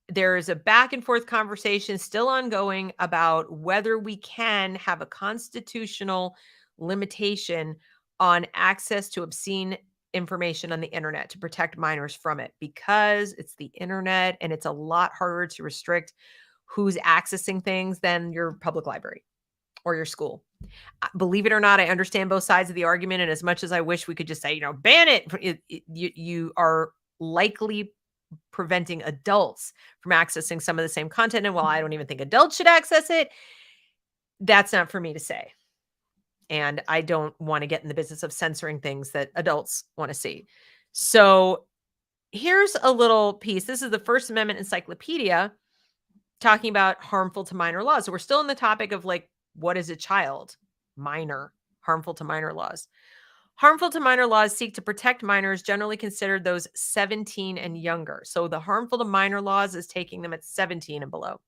There is a back and forth conversation still ongoing about whether we can have a constitutional limitation on access to obscene information on the internet to protect minors from it, because it's the internet and it's a lot harder to restrict who's accessing things than your public library or your school. Believe it or not, I understand both sides of the argument. And as much as I wish we could just say, ban it, you are likely preventing adults from accessing some of the same content. And while I don't even think adults should access it, that's not for me to say. And I don't want to get in the business of censoring things that adults want to see. So here's a little piece. This is the First Amendment Encyclopedia talking about harmful to minor laws. So we're still in the topic of what is a child? Minor, harmful to minor laws. Harmful to minor laws seek to protect minors generally considered those 17 and younger. So the harmful to minor laws is taking them at 17 and below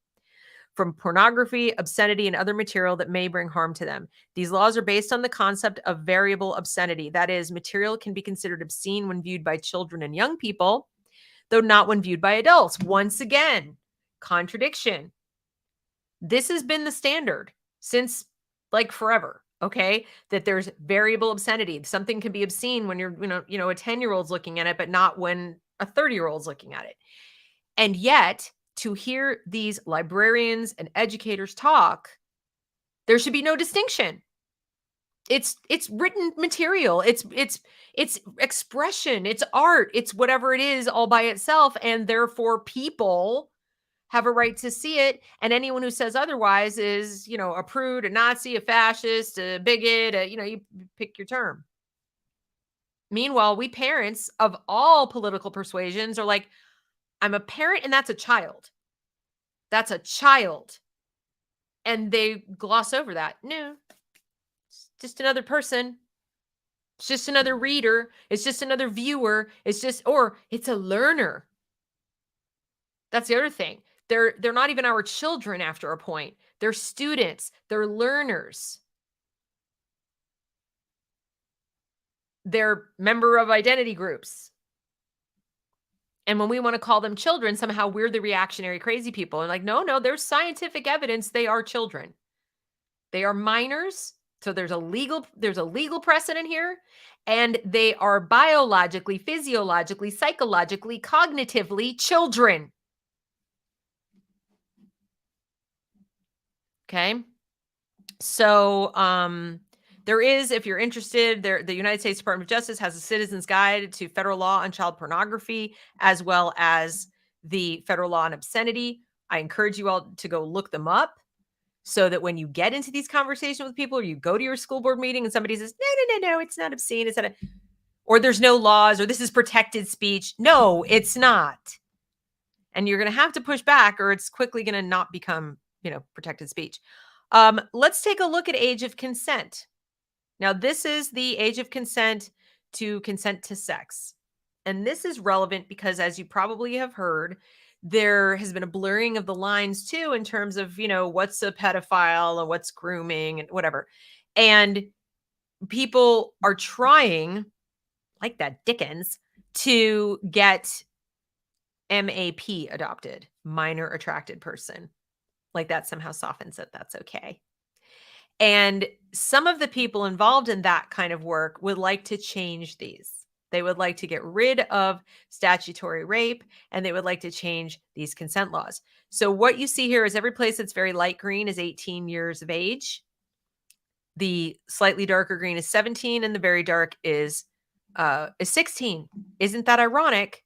from pornography, obscenity, and other material that may bring harm to them. These laws are based on the concept of variable obscenity. That is, material can be considered obscene when viewed by children and young people, though not when viewed by adults. Once again, contradiction. This has been the standard since forever. Okay, that there's variable obscenity. Something can be obscene when you're, a 10-year-old's looking at it, but not when a 30-year-old's looking at it. And yet, to hear these librarians and educators talk, there should be no distinction. It's written material. It's expression, it's art, it's whatever it is all by itself, and therefore people have a right to see it, and anyone who says otherwise is, a prude, a Nazi, a fascist, a bigot, you pick your term. Meanwhile, we parents of all political persuasions are like, I'm a parent and that's a child. That's a child. And they gloss over that. No, it's just another person. It's just another reader. It's just another viewer. Or it's a learner. That's the other thing. They're not even our children after a point. They're students. They're learners. They're member of identity groups. And when we want to call them children, somehow we're the reactionary crazy people. And like, no, there's scientific evidence they are children. They are minors. So there's a legal precedent here. And they are biologically, physiologically, psychologically, cognitively children. Okay. So there is, if you're interested, the United States Department of Justice has a Citizen's Guide to Federal Law on Child Pornography, as well as the Federal Law on Obscenity. I encourage you all to go look them up so that when you get into these conversations with people, or you go to your school board meeting and somebody says, no, it's not obscene, it's not or there's no laws, or this is protected speech. No, it's not. And you're going to have to push back, or it's quickly going to not become, protected speech. Let's take a look at age of consent. Now, this is the age of consent to sex. And this is relevant because, as you probably have heard, there has been a blurring of the lines too, in terms of, what's a pedophile and what's grooming and whatever. And people are trying, like that Dickens, to get MAP adopted, minor attracted person. Like that somehow softens it. That's okay. And some of the people involved in that kind of work would like to change these. They would like to get rid of statutory rape, and they would like to change these consent laws. So what you see here is every place that's very light green is 18 years of age. The slightly darker green is 17, and the very dark is 16. Isn't that ironic?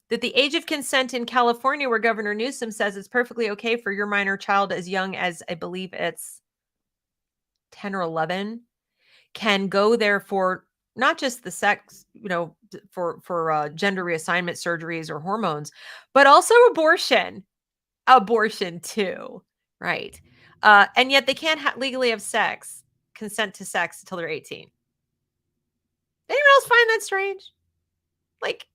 That the age of consent in California, where Governor Newsom says it's perfectly okay for your minor child as young as, I believe it's 10 or 11, can go there for not just the sex, for gender reassignment surgeries or hormones, but also abortion too, right? And yet they can't legally have consent to sex until they're 18. Anyone else find that strange? Like,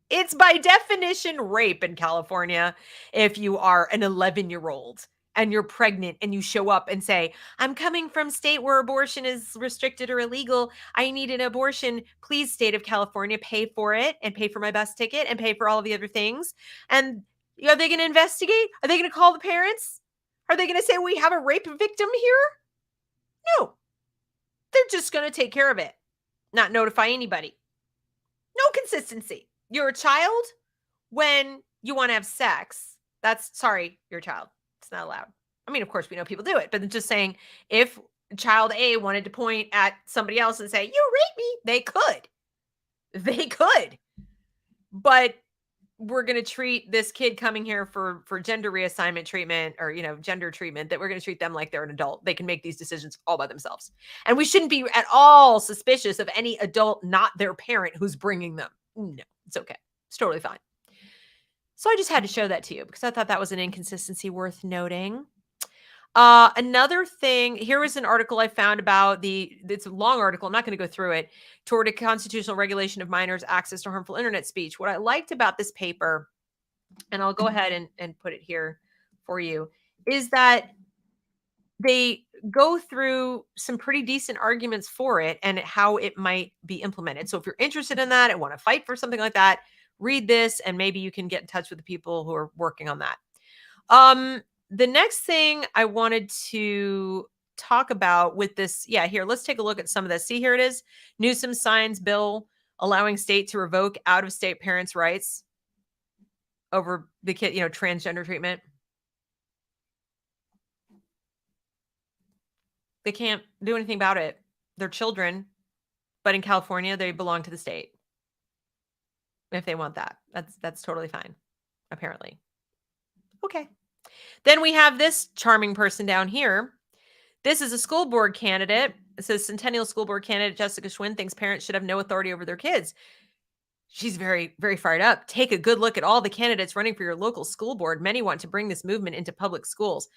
it's by definition rape in California if you are an 11-year-old and you're pregnant and you show up and say, I'm coming from state where abortion is restricted or illegal. I need an abortion. Please, state of California, pay for it and pay for my bus ticket and pay for all of the other things. And are they going to investigate? Are they going to call the parents? Are they going to say we have a rape victim here? No. They're just going to take care of it, not notify anybody. No consistency. You're a child when you want to have sex. You're a child. It's not allowed. I mean, of course, we know people do it, but just saying, if child A wanted to point at somebody else and say, you raped me, they could. They could. But we're going to treat this kid coming here for gender reassignment treatment or, gender treatment, that we're going to treat them like they're an adult. They can make these decisions all by themselves. And we shouldn't be at all suspicious of any adult, not their parent, who's bringing them. No, it's okay. It's totally fine. So I just had to show that to you because I thought that was an inconsistency worth noting. Another thing, here was an article I found about it's a long article. I'm not going to go through it. Toward a constitutional regulation of minors' access to harmful internet speech. What I liked about this paper, and I'll go ahead and put it here for you, is that they go through some pretty decent arguments for it and how it might be implemented. So if you're interested in that and want to fight for something like that, read this and maybe you can get in touch with the people who are working on that. The next thing I wanted to talk about with this, here, let's take a look at some of this. See, here it is. Newsom signs bill allowing state to revoke out-of-state parents' rights. over the kid, transgender treatment. They can't do anything about it. They're children, but in California, they belong to the state if they want that. That's totally fine, apparently. Okay. Then we have this charming person down here. This is a school board candidate. It says Centennial School Board candidate Jessica Schwinn thinks parents should have no authority over their kids. She's very, very fired up. Take a good look at all the candidates running for your local school board. Many want to bring this movement into public schools.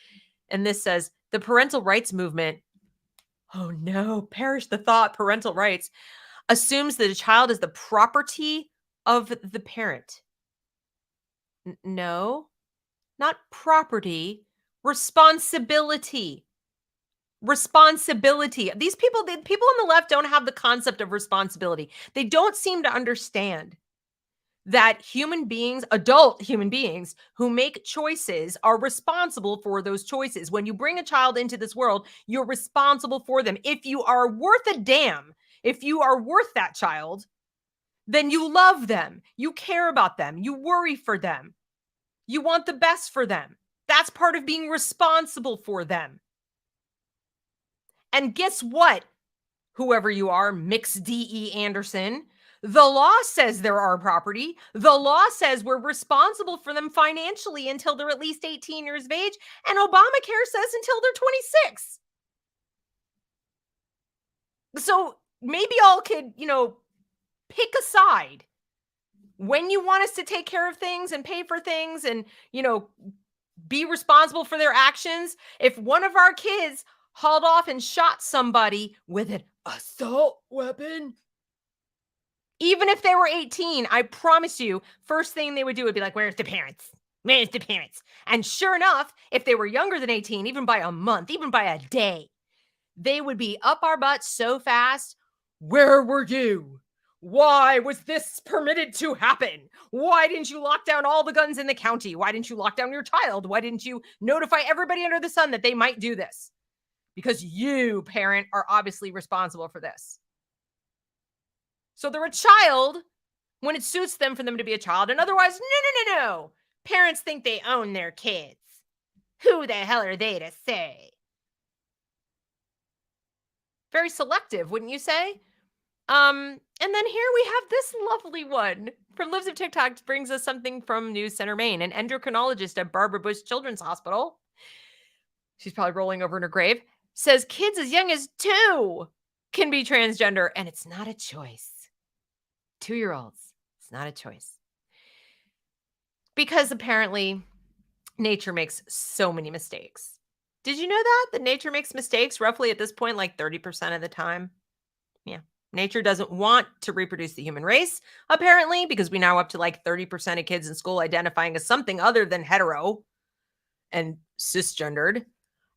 And this says the parental rights movement. Oh no, perish the thought. Parental rights assumes that a child is the property of the parent. No, not property, responsibility. Responsibility. These people, the people on the left don't have the concept of responsibility. They don't seem to understand that human beings, adult human beings who make choices are responsible for those choices. When you bring a child into this world, you're responsible for them. If you are worth a damn, if you are worth that child, then you love them. You care about them. You worry for them. You want the best for them. That's part of being responsible for them. And guess what? Whoever you are, Mix D.E. Anderson, the law says they're our property. The law says we're responsible for them financially until they're at least 18 years of age. And Obamacare says until they're 26. So maybe y'all could, pick a side when you want us to take care of things and pay for things and, be responsible for their actions. If one of our kids hauled off and shot somebody with an assault weapon, even if they were 18, I promise you, first thing they would do would be like, where's the parents? Where's the parents? And sure enough, if they were younger than 18, even by a month, even by a day, they would be up our butts so fast. Where were you? Why was this permitted to happen? Why didn't you lock down all the guns in the county? Why didn't you lock down your child? Why didn't you notify everybody under the sun that they might do this? Because you, parent, are obviously responsible for this. So they're a child when it suits them for them to be a child. And otherwise, no. Parents think they own their kids. Who the hell are they to say? Very selective, wouldn't you say? And then here we have this lovely one from Lives of TikTok. Brings us something from News Center, Maine. An endocrinologist at Barbara Bush Children's Hospital, she's probably rolling over in her grave, says kids as young as 2 can be transgender, and it's not a choice. 2-year-olds, it's not a choice. Because apparently nature makes so many mistakes. Did you know that nature makes mistakes roughly at this point, like 30% of the time? Yeah. Nature doesn't want to reproduce the human race, apparently, because we now up to like 30% of kids in school identifying as something other than hetero and cisgendered.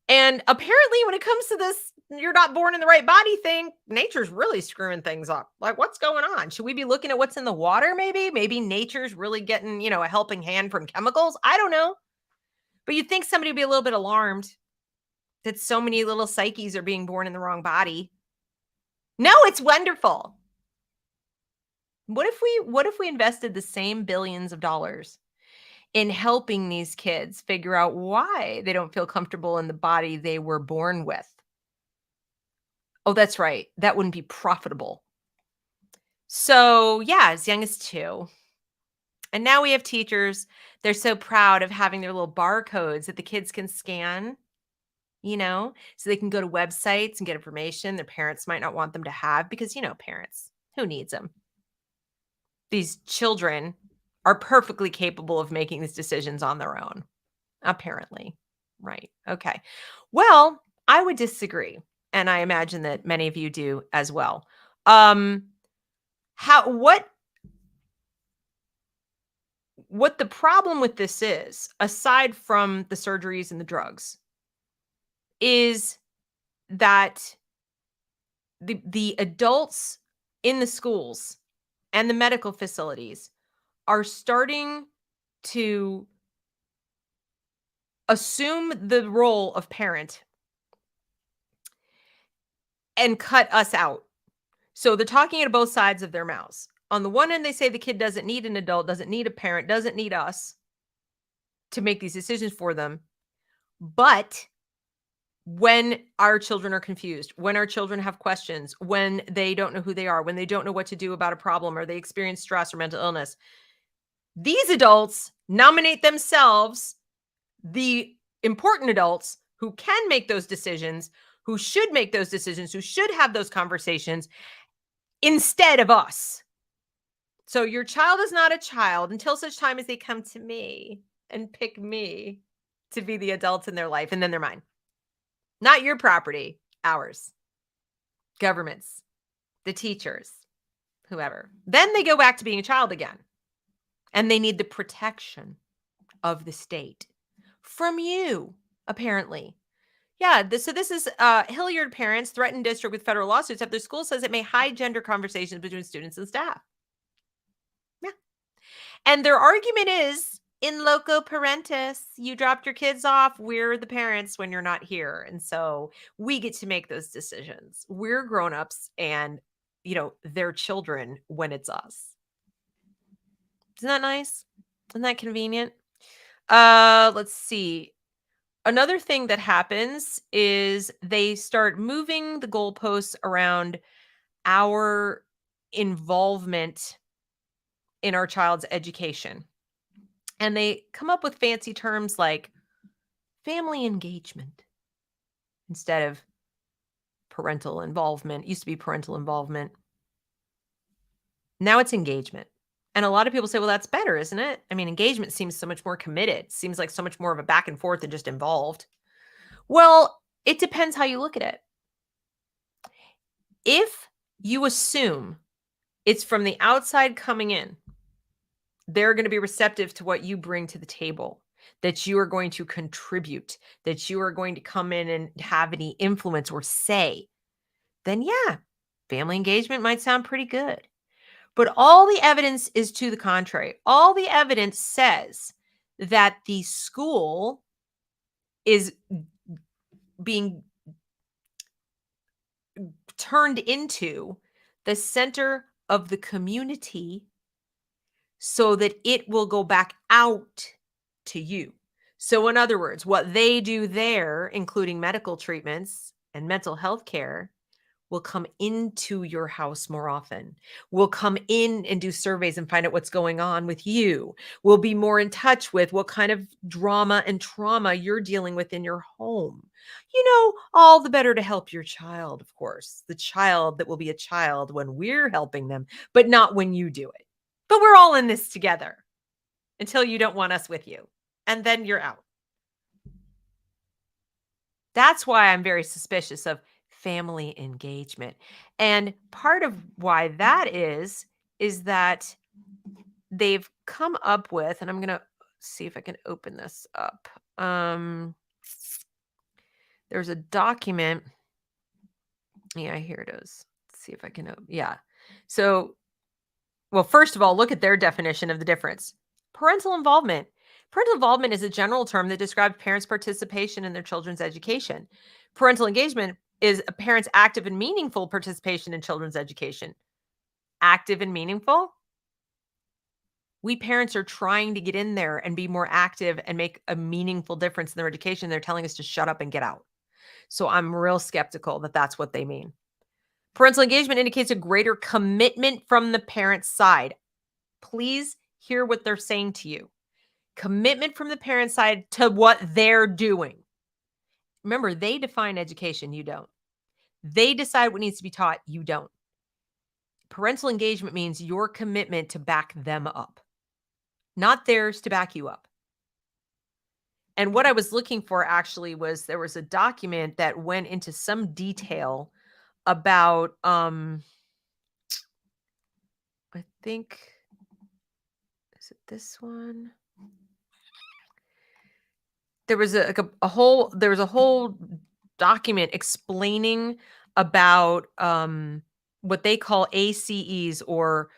And apparently when it comes to this, you're not born in the right body thing, nature's really screwing things up. Like, what's going on? Should we be looking at what's in the water maybe? Maybe nature's really getting, a helping hand from chemicals. I don't know. But you'd think somebody would be a little bit alarmed that so many little psyches are being born in the wrong body. No, it's wonderful. What if we invested the same billions of dollars in helping these kids figure out why they don't feel comfortable in the body they were born with? Oh, that's right. That wouldn't be profitable. So, yeah, as young as 2. And now we have teachers. They're so proud of having their little barcodes that the kids can scan, so they can go to websites and get information their parents might not want them to have because, parents, who needs them? These children are perfectly capable of making these decisions on their own, apparently. Right. Okay. Well, I would disagree. And I imagine that many of you do as well. What the problem with this is, aside from the surgeries and the drugs, is that the adults in the schools and the medical facilities are starting to assume the role of parent and cut us out. So they're talking at both sides of their mouths. On the one end, they say the kid doesn't need an adult, doesn't need a parent, doesn't need us. to make these decisions for them. But when our children are confused, when our children have questions, when they don't know who they are, when they don't know what to do about a problem, or they experience stress or mental illness, these adults nominate themselves the important adults who can make those decisions, who should make those decisions, who should have those conversations instead of us. So your child is not a child until such time as they come to me and pick me to be the adults in their life, and then they're mine. Not your property, ours. Governments, the teachers, whoever. Then they go back to being a child again. And they need the protection of the state from you, apparently. Yeah, so this is Hilliard Parents threaten district with federal lawsuits after school says it may hide gender conversations between students and staff. Yeah. And their argument is, in loco parentis, you dropped your kids off. We're the parents when you're not here. And so we get to make those decisions. We're grown-ups and, they're children when it's us. Isn't that nice? Isn't that convenient? Let's see. Another thing that happens is they start moving the goalposts around our involvement in our child's education. And they come up with fancy terms like family engagement instead of parental involvement. It used to be parental involvement. Now it's engagement. And a lot of people say, well, that's better, isn't it? I mean, engagement seems so much more committed. Seems like so much more of a back and forth than just involved. Well, it depends how you look at it. If you assume it's from the outside coming in, they're going to be receptive to what you bring to the table, that you are going to contribute, that you are going to come in and have any influence or say, then yeah, family engagement might sound pretty good. But all the evidence is to the contrary. All the evidence says that the school is being turned into the center of the community so that it will go back out to you. So in other words, what they do there, including medical treatments and mental health care, will come into your house more often. Will come in and do surveys and find out what's going on with you. Will be more in touch with what kind of drama and trauma you're dealing with in your home. All the better to help your child, of course. The child that will be a child when we're helping them, but not when you do it. But we're all in this together until you don't want us with you. And then you're out. That's why I'm very suspicious of family engagement. And part of why that is that they've come up with, and I'm going to see if I can open this up. There's a document. Yeah, here it is. Let's see if I can. Yeah. So, well, first of all, look at their definition of the difference. Parental involvement. Parental involvement is a general term that describes parents' participation in their children's education. Parental engagement is a parent's active and meaningful participation in children's education. Active and meaningful? We parents are trying to get in there and be more active and make a meaningful difference in their education. They're telling us to shut up and get out. So I'm real skeptical that that's what they mean. Parental engagement indicates a greater commitment from the parent's side. Please hear what they're saying to you. Commitment from the parent's side to what they're doing. Remember, they define education, you don't. They decide what needs to be taught, you don't. Parental engagement means your commitment to back them up, not theirs to back you up. And what I was looking for actually was there was a document that went into some detail about, I think, is it this one? There was a whole document explaining about what they call ACEs, or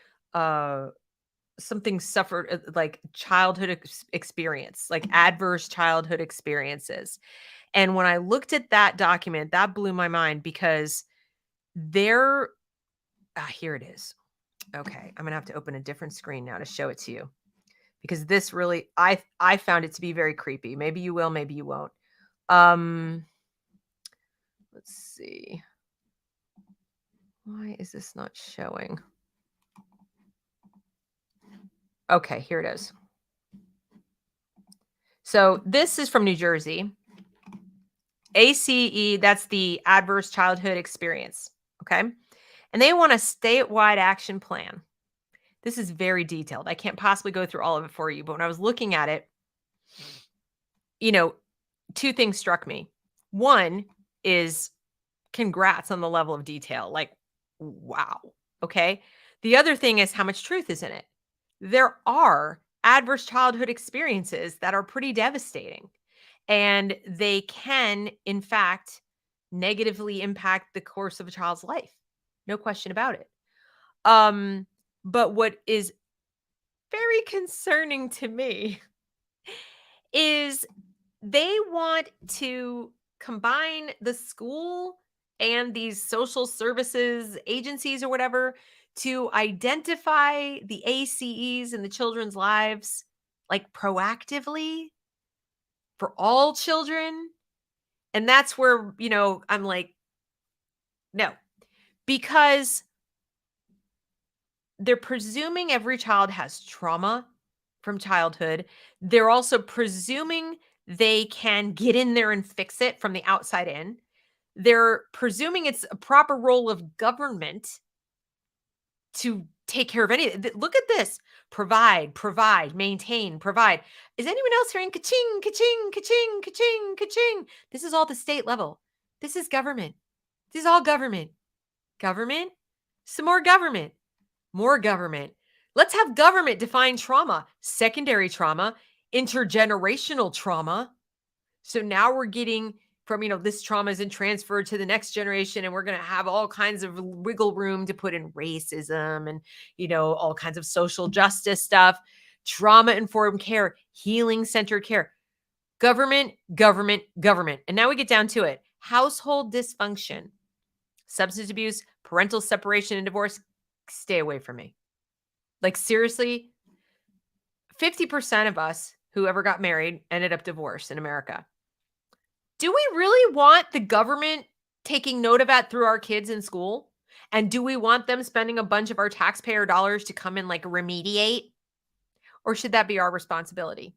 something suffered, like childhood experience, like adverse childhood experiences. And when I looked at that document, that blew my mind because here it is. Okay, I'm gonna have to open a different screen now to show it to you. because this really I found it to be very creepy. Maybe you will, maybe you won't. Um, let's see. Why is this not showing? Okay, here it is. So this is from New Jersey. ACE, that's the adverse childhood experience. Okay. And they want a statewide action plan. This is very detailed. I can't possibly go through all of it for you, but when I was looking at it, you know, two things struck me. One is congrats on the level of detail. Like, wow. Okay. The other thing is how much truth is in it. There are adverse childhood experiences that are pretty devastating, and they can, in fact, negatively impact the course of a child's life. No question about it. Um, but what is very concerning to me is they want to combine the school and these social services agencies or whatever to identify the ACEs in the children's lives, like proactively for all children. And that's where, I'm like, no, because they're presuming every child has trauma from childhood. They're also presuming they can get in there and fix it from the outside in. They're presuming it's a proper role of government to take care of look at this. Provide, maintain, provide. Is anyone else hearing ka-ching, ka-ching, ka-ching, ka-ching, ka-ching? This is all the state level. This is government. This is all government. Government, some more government. Let's have government define trauma, secondary trauma, intergenerational trauma. So now we're getting from, this trauma is transferred to the next generation, and we're going to have all kinds of wiggle room to put in racism and, all kinds of social justice stuff, trauma informed care, healing centered care, government, government, government. And now we get down to it. Household dysfunction, substance abuse, parental separation and divorce. Stay away from me. Like, seriously, 50% of us who ever got married ended up divorced in America. Do we really want the government taking note of that through our kids in school? And do we want them spending a bunch of our taxpayer dollars to come and like remediate? Or should that be our responsibility?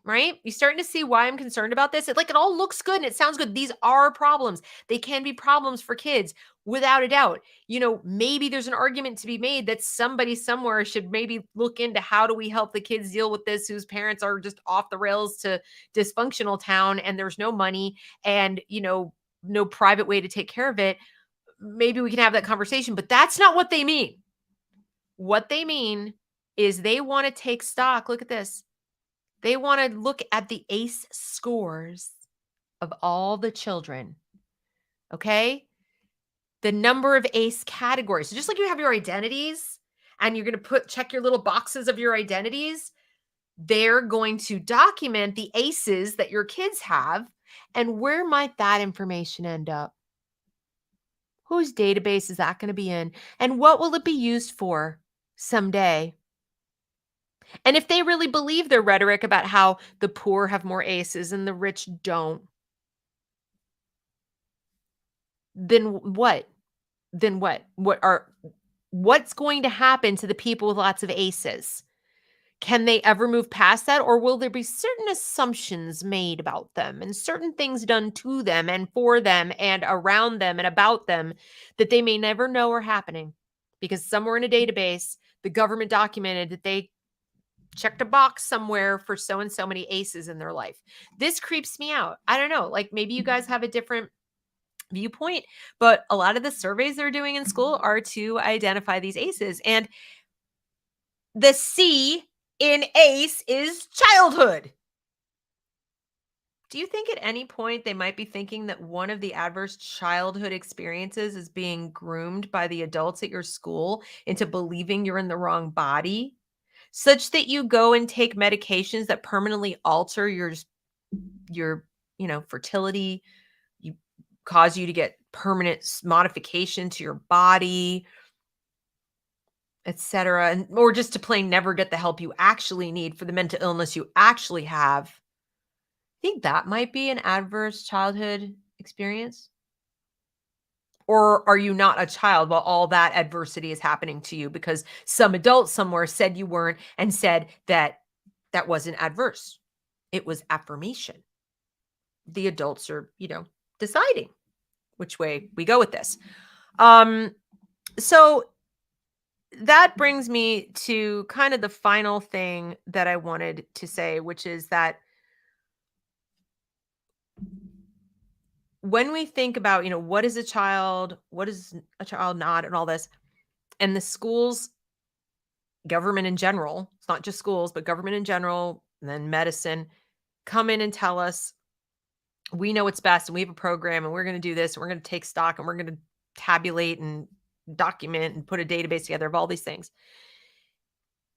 Right? You starting to see why I'm concerned about this? It all looks good and it sounds good. These are problems. They can be problems for kids without a doubt. Maybe there's an argument to be made that somebody somewhere should maybe look into how do we help the kids deal with this whose parents are just off the rails to dysfunctional town and there's no money and, no private way to take care of it. Maybe we can have that conversation, but that's not what they mean. What they mean is they want to take stock. Look at this. They want to look at the ACE scores of all the children, okay? The number of ACE categories. So just like you have your identities and you're going to check your little boxes of your identities, they're going to document the ACEs that your kids have. And where might that information end up? Whose database is that going to be in? And what will it be used for someday? And if they really believe their rhetoric about how the poor have more ACEs and the rich don't, then what? Then what? What's going to happen to the people with lots of ACEs? Can they ever move past that? Or will there be certain assumptions made about them and certain things done to them and for them and around them and about them that they may never know are happening? Because somewhere in a database, the government documented that they checked a box somewhere for so and so many ACEs in their life. This creeps me out. I don't know. Like, maybe you guys have a different viewpoint, but a lot of the surveys they're doing in school are to identify these ACEs. And the C in ACE is childhood. Do you think at any point they might be thinking that one of the adverse childhood experiences is being groomed by the adults at your school into believing you're in the wrong body, such that you go and take medications that permanently alter your fertility, you cause you to get permanent modification to your body? etc. And or just to plain never get the help you actually need for the mental illness you actually have. I think that might be an adverse childhood experience. Or are you not a child while all that adversity is happening to you because some adult somewhere said you weren't and said that that wasn't adverse? It was affirmation. The adults are, deciding which way we go with this. So that brings me to kind of the final thing that I wanted to say, which is that when we think about, what is a child, what is a child not, and all this, and the schools, government in general, it's not just schools, but government in general, and then medicine come in and tell us we know what's best and we have a program and we're going to do this and we're going to take stock and we're going to tabulate and document and put a database together of all these things.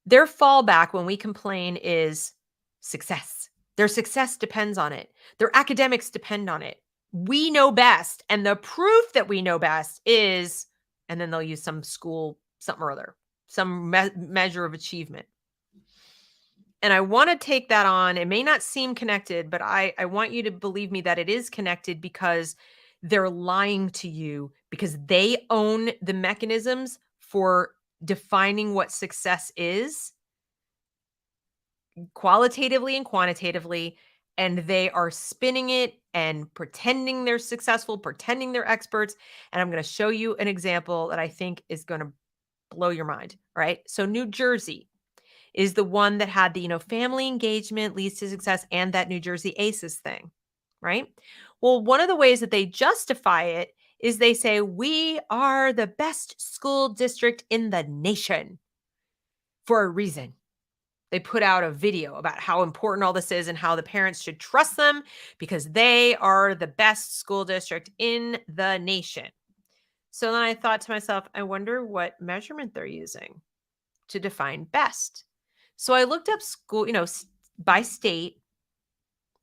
Their fallback when we complain is success. Their success depends on it. Their academics depend on it. We know best. And the proof that we know best is, and then they'll use some school, something or other, some measure of achievement. And I want to take that on. It may not seem connected, but I want you to believe me that it is connected because they're lying to you because they own the mechanisms for defining what success is qualitatively and quantitatively, and they are spinning it and pretending they're successful, pretending they're experts. And I'm going to show you an example that I think is going to blow your mind. All right. So New Jersey is the one that had the, family engagement leads to success and that New Jersey ACEs thing, right? Well, one of the ways that they justify it is they say, we are the best school district in the nation for a reason. They put out a video about how important all this is and how the parents should trust them because they are the best school district in the nation. So then I thought to myself, I wonder what measurement they're using to define best. So I looked up school, by state.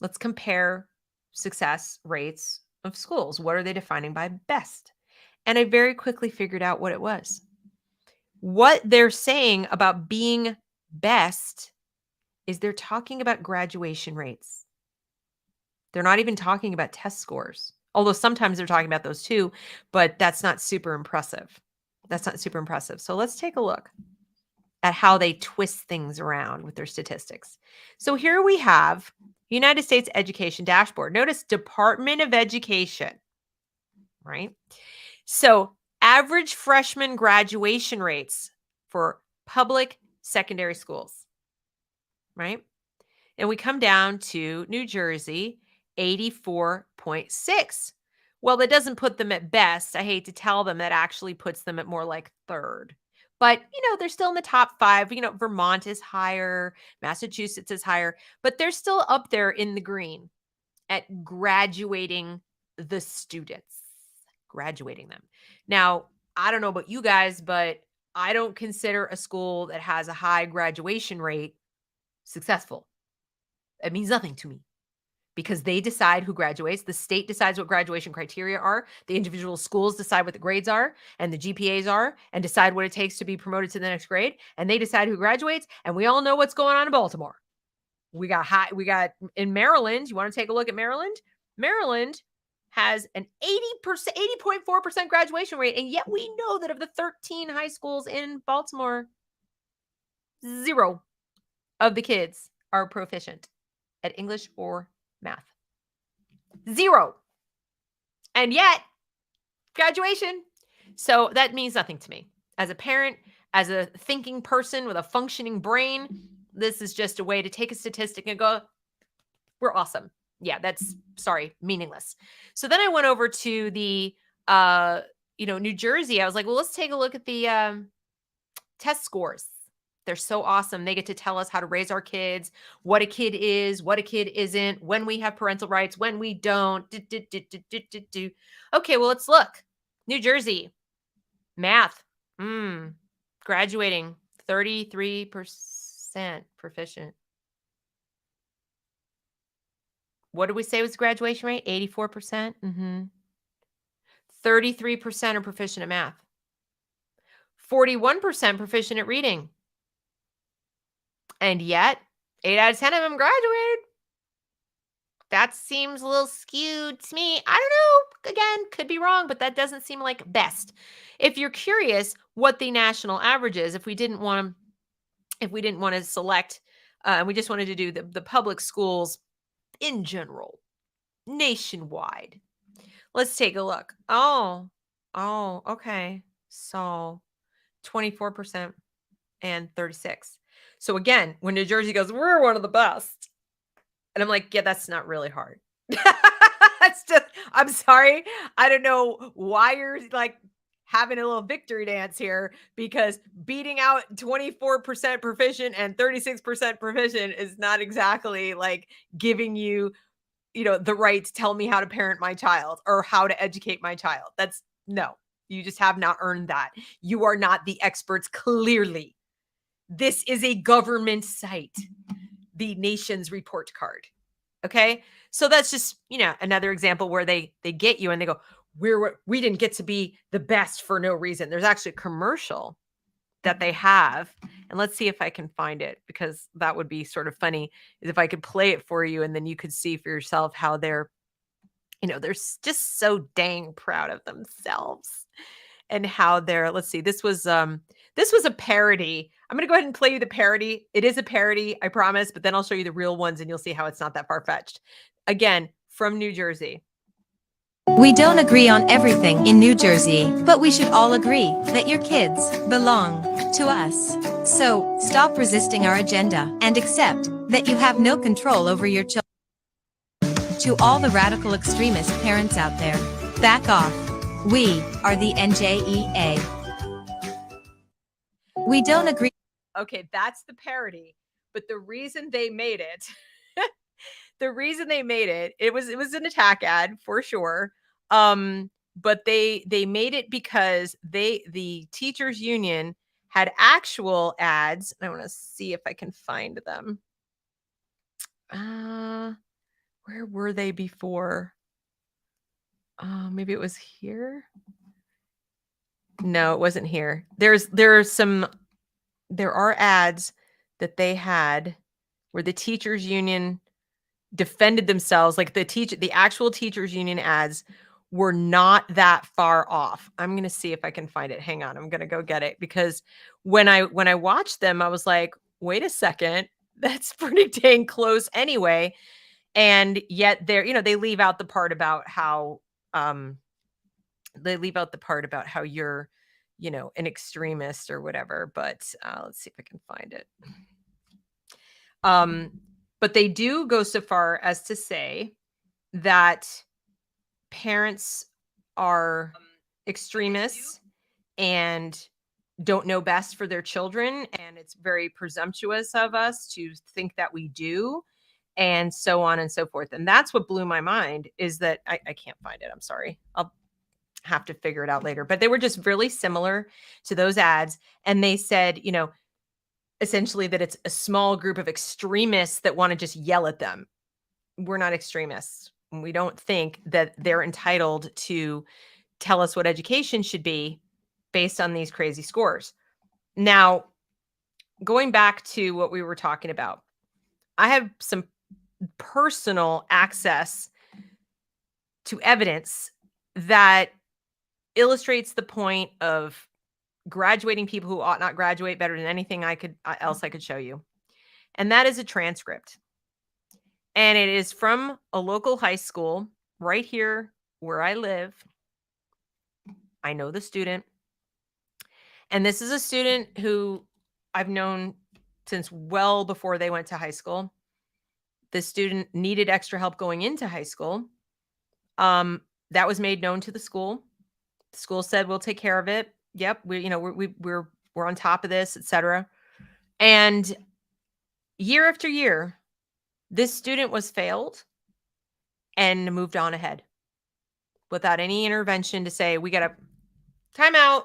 Let's compare success rates of schools. What are they defining by best? And I very quickly figured out what it was. What they're saying about being best is they're talking about graduation rates. They're not even talking about test scores, although sometimes they're talking about those too, but that's not super impressive. So let's take a look at how they twist things around with their statistics. So here we have United States Education Dashboard. Notice Department of Education, right? So average freshman graduation rates for public secondary schools, right? And we come down to New Jersey, 84.6. Well, that doesn't put them at best. I hate to tell them, that actually puts them at more like third. But, they're still in the top 5. Vermont is higher, Massachusetts is higher, but they're still up there in the green at graduating the students, graduating them. Now, I don't know about you guys, but I don't consider a school that has a high graduation rate successful. It means nothing to me because they decide who graduates. The state decides what graduation criteria are. The individual schools decide what the grades are and the GPAs are and decide what it takes to be promoted to the next grade. And they decide who graduates. And we all know what's going on in Baltimore. We got in Maryland. You want to take a look at Maryland? Maryland has an 80.4% graduation rate. And yet we know that of the 13 high schools in Baltimore, 0 of the kids are proficient at English or math. 0. And yet, graduation. So that means nothing to me. As a parent, as a thinking person with a functioning brain, this is just a way to take a statistic and go, we're awesome. Yeah, that's, meaningless. So then I went over to the, New Jersey. I was like, well, let's take a look at the test scores. They're so awesome. They get to tell us how to raise our kids, what a kid is, what a kid isn't, when we have parental rights, when we don't. Okay, well, let's look. New Jersey, math, graduating, 33% proficient. What did we say was the graduation rate? 84%? 33% are proficient at math. 41% proficient at reading. And yet, 8 out of 10 of them graduated. That seems a little skewed to me. I don't know. Again, could be wrong, but that doesn't seem like best. If you're curious what the national average is, if we didn't want to select, and we just wanted to do the public schools in general, nationwide. Let's take a look. Oh, okay. So 24% and 36. So again, when New Jersey goes, we're one of the best. And I'm like, yeah, that's not really hard. That's just, I'm sorry. I don't know why you're like having a little victory dance here, because beating out 24% proficient and 36% proficient is not exactly like giving you, the right to tell me how to parent my child or how to educate my child. That's no, you just have not earned that. You are not the experts, clearly. This is a government site, the nation's report card. Okay. So that's just, another example where they get you and they go, we didn't get to be the best for no reason. There's actually a commercial that they have. And let's see if I can find it, because that would be sort of funny, is if I could play it for you and then you could see for yourself how they're just so dang proud of themselves and how they're, let's see, this was a parody. I'm going to go ahead and play you the parody. It is a parody, I promise, but then I'll show you the real ones and you'll see how it's not that far-fetched. Again, from New Jersey. We don't agree on everything in New Jersey, but we should all agree that your kids belong to us. So, stop resisting our agenda and accept that you have no control over your children. To all the radical extremist parents out there, back off. We are the NJEA. We don't agree. Okay, that's the parody, but the reason they made it, it was an attack ad for sure. But they made it because the teachers union had actual ads. I want to see if I can find them. Where were they before? Maybe it was here. No, it wasn't here. There are ads that they had where the teachers union defended themselves. Like the actual teachers union ads were not that far off. I'm going to see if I can find it. Hang on. I'm going to go get it, because when I watched them, I was like, wait a second, that's pretty dang close anyway. And yet they leave out the part about how, you're, an extremist or whatever. But let's see if I can find it. But they do go so far as to say that parents are extremists and don't know best for their children, and it's very presumptuous of us to think that we do, and so on and so forth. And that's what blew my mind, is that I can't find it. I'm sorry. I'll have to figure it out later. But they were just really similar to those ads. And they said, essentially that it's a small group of extremists that want to just yell at them. We're not extremists. We don't think that they're entitled to tell us what education should be based on these crazy scores. Now, going back to what we were talking about, I have some personal access to evidence that illustrates the point of graduating people who ought not graduate better than anything else I could show you. And that is a transcript. And it is from a local high school right here where I live. I know the student. And this is a student who I've known since well before they went to high school. The student needed extra help going into high school. That was made known to the school. The school said, we'll take care of it. Yep. We're on top of this, etc. And year after year, this student was failed and moved on ahead without any intervention to say, we got to time out.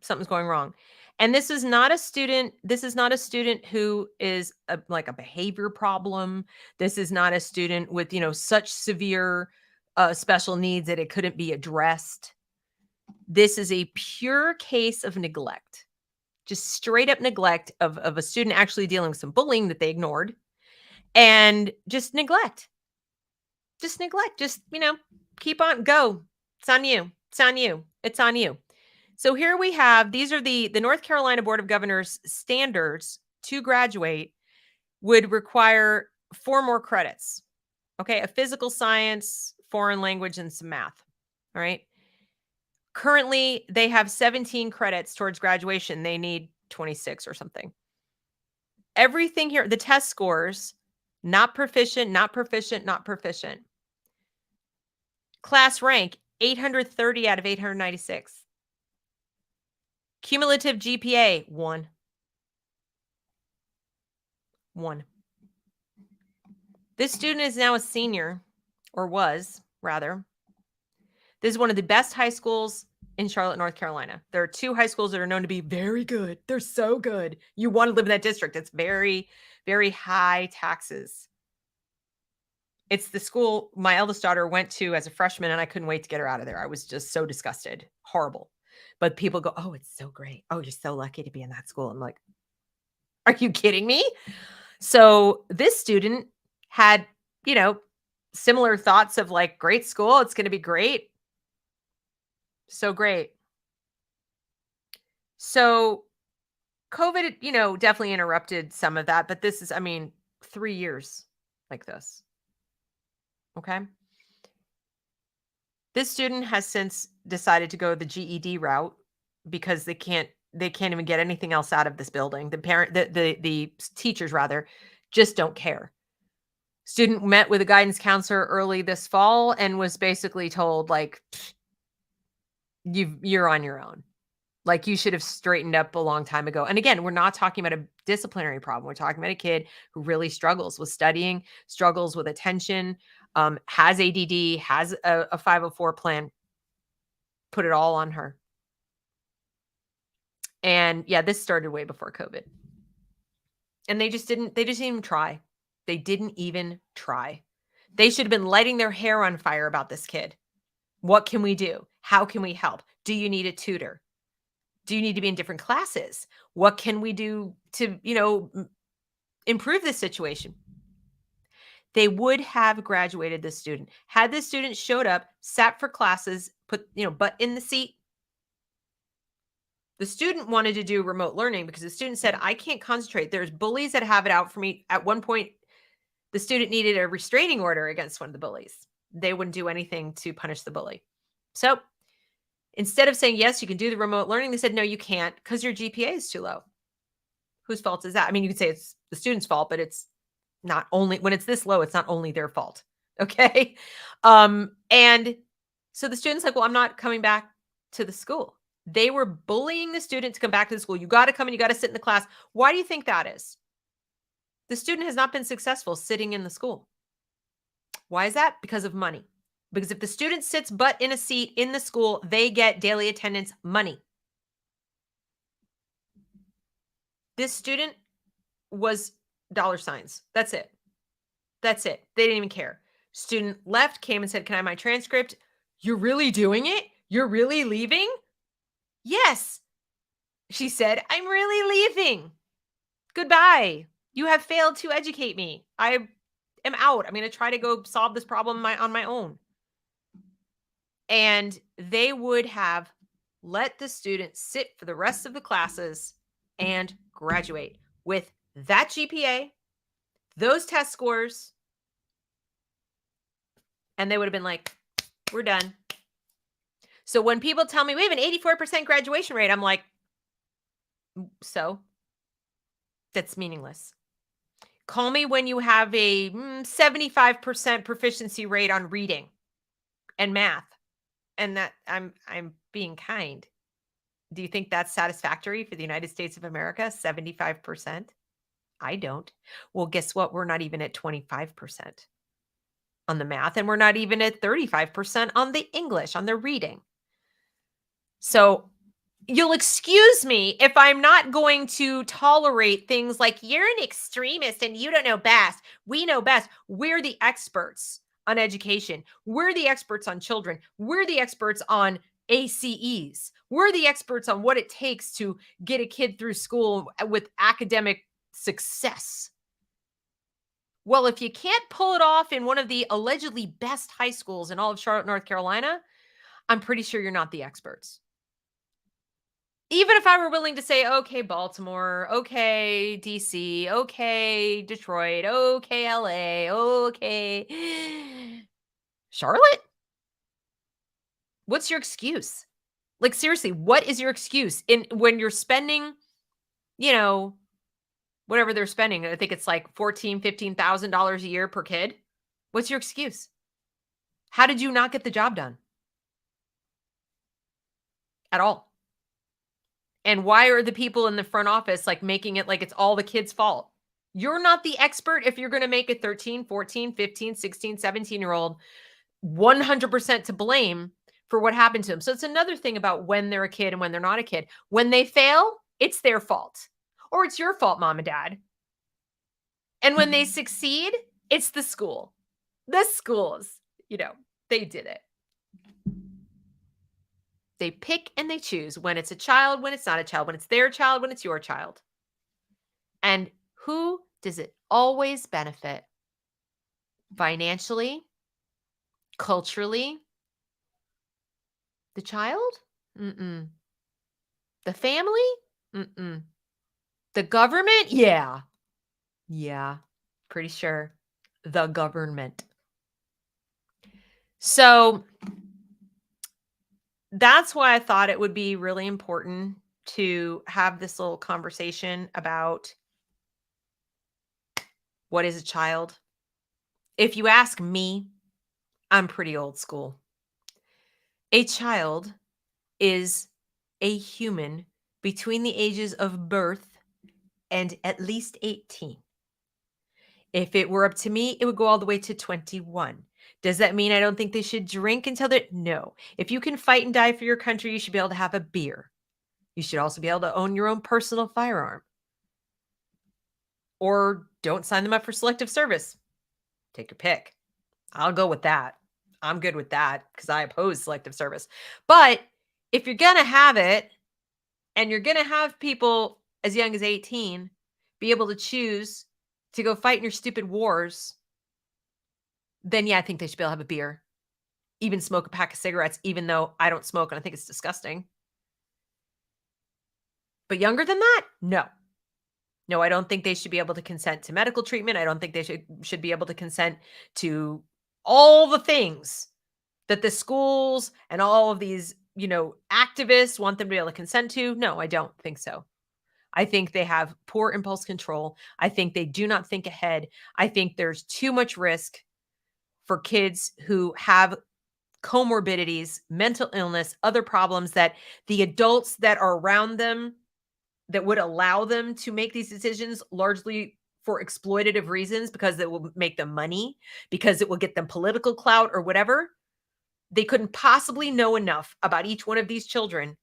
Something's going wrong. And this is not a student who is like a behavior problem. This is not a student with, such severe special needs that it couldn't be addressed. This is a pure case of neglect. just straight up neglect of a student actually dealing with some bullying that they ignored, and just neglect. Just neglect. Just, keep on, go. It's on you. It's on you. It's on you. So here we have, these are the North Carolina Board of Governors standards to graduate would require 4 more credits. Okay, a physical science, foreign language, and some math. All right. Currently, they have 17 credits towards graduation. They need 26 or something. Everything here, the test scores, not proficient, not proficient, not proficient. Class rank, 830 out of 896. Cumulative GPA, 1. 1. This student is now a senior, or was, rather. This is one of the best high schools in Charlotte, North Carolina. There are 2 high schools that are known to be very good. They're so good. You want to live in that district. It's very, very high taxes. It's the school my eldest daughter went to as a freshman, and I couldn't wait to get her out of there. I was just so disgusted. Horrible. But people go, oh, it's so great. Oh, you're so lucky to be in that school. I'm like, are you kidding me? So this student had, similar thoughts of like, great school. It's going to be great. So great. So COVID, definitely interrupted some of that, but this is, 3 years like this. Okay. This student has since decided to go the GED route because they can't even get anything else out of this building. The teachers rather just don't care. Student met with a guidance counselor early this fall and was basically told, like, you're on your own. Like, you should have straightened up a long time ago. And again, we're not talking about a disciplinary problem. We're talking about a kid who really struggles with studying, struggles with attention, has ADD, has a 504 plan. Put it all on her. And yeah, this started way before COVID. And they didn't even try. They didn't even try. They should have been lighting their hair on fire about this kid. What can we do? How can we help? Do you need a tutor? Do you need to be in different classes? What can we do to, improve this situation? They would have graduated this student. Had this student showed up, sat for classes, put, butt in the seat. The student wanted to do remote learning because the student said, I can't concentrate. There's bullies that have it out for me. At one point, the student needed a restraining order against one of the bullies. They wouldn't do anything to punish the bully. So instead of saying, yes, you can do the remote learning, they said, no, you can't because your GPA is too low. Whose fault is that? You could say it's the student's fault, but it's not only, when it's this low, it's not only their fault. Okay. And so the student's like, well, I'm not coming back to the school. They were bullying the student to come back to the school. You got to come and you got to sit in the class. Why do you think that is? The student has not been successful sitting in the school. Why is that? Because of money. Because if the student sits butt in a seat in the school, they get daily attendance money. This student was dollar signs. That's it. That's it. They didn't even care. Student left, came and said, can I have my transcript? You're really doing it? You're really leaving? Yes. She said, I'm really leaving. Goodbye. You have failed to educate me. I am out. I'm going to try to go solve this problem on my own. And they would have let the student sit for the rest of the classes and graduate with that GPA, those test scores, and they would have been like, we're done. So when people tell me we have an 84% graduation rate, I'm like, so that's meaningless. Call me when you have a 75% proficiency rate on reading and math. And that I'm being kind. Do you think that's satisfactory for the United States of America? 75%? I don't. Well, guess what? We're not even at 25% on the math, and we're not even at 35% on the English, on the reading. So you'll excuse me if I'm not going to tolerate things like you're an extremist and you don't know best. We know best. We're the experts on education. We're the experts on children. We're the experts on ACEs. We're the experts on what it takes to get a kid through school with academic success. Well, if you can't pull it off in one of the allegedly best high schools in all of Charlotte, North Carolina, I'm pretty sure you're not the experts. Even if I were willing to say, okay, Baltimore, okay, DC, okay, Detroit, okay, LA, okay, Charlotte? What's your excuse? Like, seriously, what is your excuse in when you're spending, you know, whatever they're spending? I think it's like $14,000, $15,000 a year per kid. What's your excuse? How did you not get the job done at all? And why are the people in the front office like making it like it's all the kids' fault? You're not the expert if you're going to make a 13, 14, 15, 16, 17-year-old 100% to blame for what happened to them. So it's another thing about when they're a kid and when they're not a kid. When they fail, it's their fault. Or it's your fault, mom and dad. And when they succeed, it's the school. The schools, they did it. They pick and they choose when it's a child, when it's not a child, when it's their child, when it's your child. And who does it always benefit? Financially, culturally, the child? Mm-mm. The family? Mm-mm. The government? Yeah. Yeah. Pretty sure. The government. So that's why I thought it would be really important to have this little conversation about what is a child. If you ask me, I'm pretty old school. A child is a human between the ages of birth and at least 18. If it were up to me, it would go all the way to 21. Does that mean I don't think they should drink until they're no. If you can fight and die for your country, you should be able to have a beer. You should also be able to own your own personal firearm. Or don't sign them up for selective service. Take your pick. I'll go with that. I'm good with that because I oppose selective service. But if you're going to have it and you're going to have people as young as 18 be able to choose to go fight in your stupid wars, then yeah, I think they should be able to have a beer, even smoke a pack of cigarettes, even though I don't smoke and I think it's disgusting. But younger than that, no. No, I don't think they should be able to consent to medical treatment. I don't think they should be able to consent to all the things that the schools and all of these, activists want them to be able to consent to. No, I don't think so. I think they have poor impulse control. I think they do not think ahead. I think there's too much risk for kids who have comorbidities, mental illness, other problems that the adults that are around them that would allow them to make these decisions largely for exploitative reasons because it will make them money, because it will get them political clout or whatever. They couldn't possibly know enough about each one of these children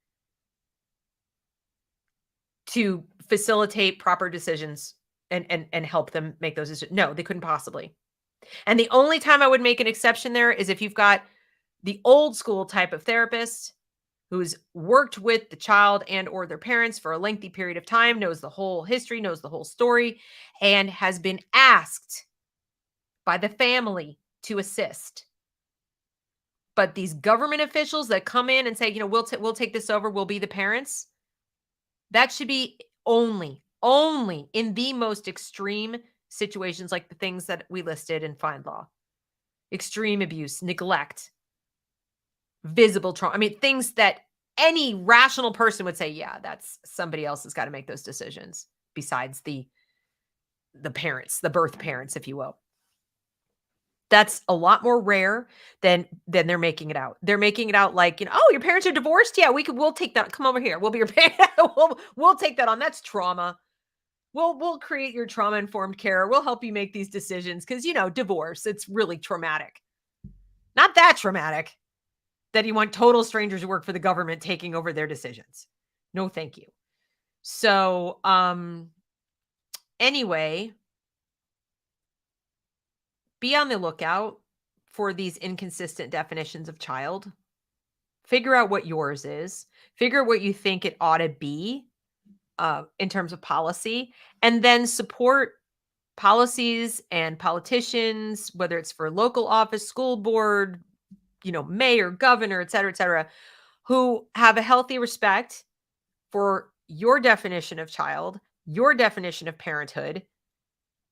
to facilitate proper decisions and help them make those decisions. No, they couldn't possibly. And the only time I would make an exception there is if you've got the old school type of therapist who's worked with the child and or their parents for a lengthy period of time, knows the whole history, knows the whole story, and has been asked by the family to assist. But these government officials that come in and say, we'll take this over, we'll be the parents, that should be only in the most extreme situations like the things that we listed in Find Law. Extreme abuse, neglect, visible trauma. I mean, things that any rational person would say, yeah, that's somebody else has got to make those decisions besides the parents, the birth parents, if you will. That's a lot more rare than they're making it out. They're making it out like, oh, your parents are divorced? Yeah, we'll take that. Come over here. We'll be your parent. we'll take that on. That's trauma. We'll create your trauma-informed care. We'll help you make these decisions because, divorce, it's really traumatic. Not that traumatic that you want total strangers who work for the government taking over their decisions. No, thank you. So, anyway, be on the lookout for these inconsistent definitions of child Figure out what yours is. Figure out what you think it ought to be in terms of policy, and then support policies and politicians, whether it's for local office, school board, mayor, governor, et cetera, who have a healthy respect for your definition of child, your definition of parenthood,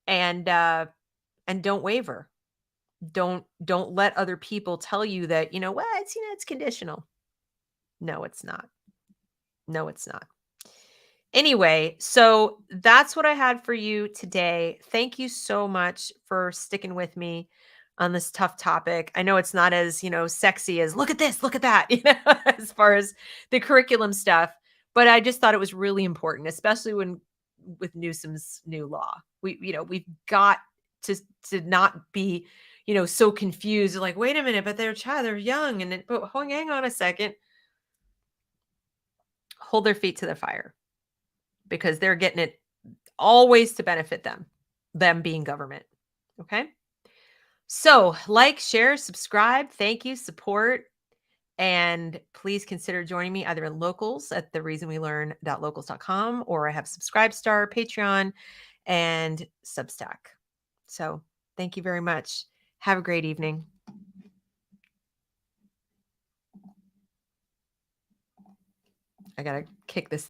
and don't waver. Don't let other people tell you that, well, it's conditional. No, it's not. No, it's not. Anyway, so that's what I had for you today. Thank you so much for sticking with me on this tough topic. I know it's not as, sexy as look at this, look at that, as far as the curriculum stuff, but I just thought it was really important, especially when with Newsom's new law. We've got to not be, so confused. Like, wait a minute, but they're a child, they're young, but hang on a second. Hold their feet to the fire, because they're getting it always to benefit them being government. Okay. So like, share, subscribe. Thank you, support. And please consider joining me either in Locals at thereasonwelearn.locals.com, or I have Subscribestar, Patreon, and Substack. So thank you very much. Have a great evening. I got to kick this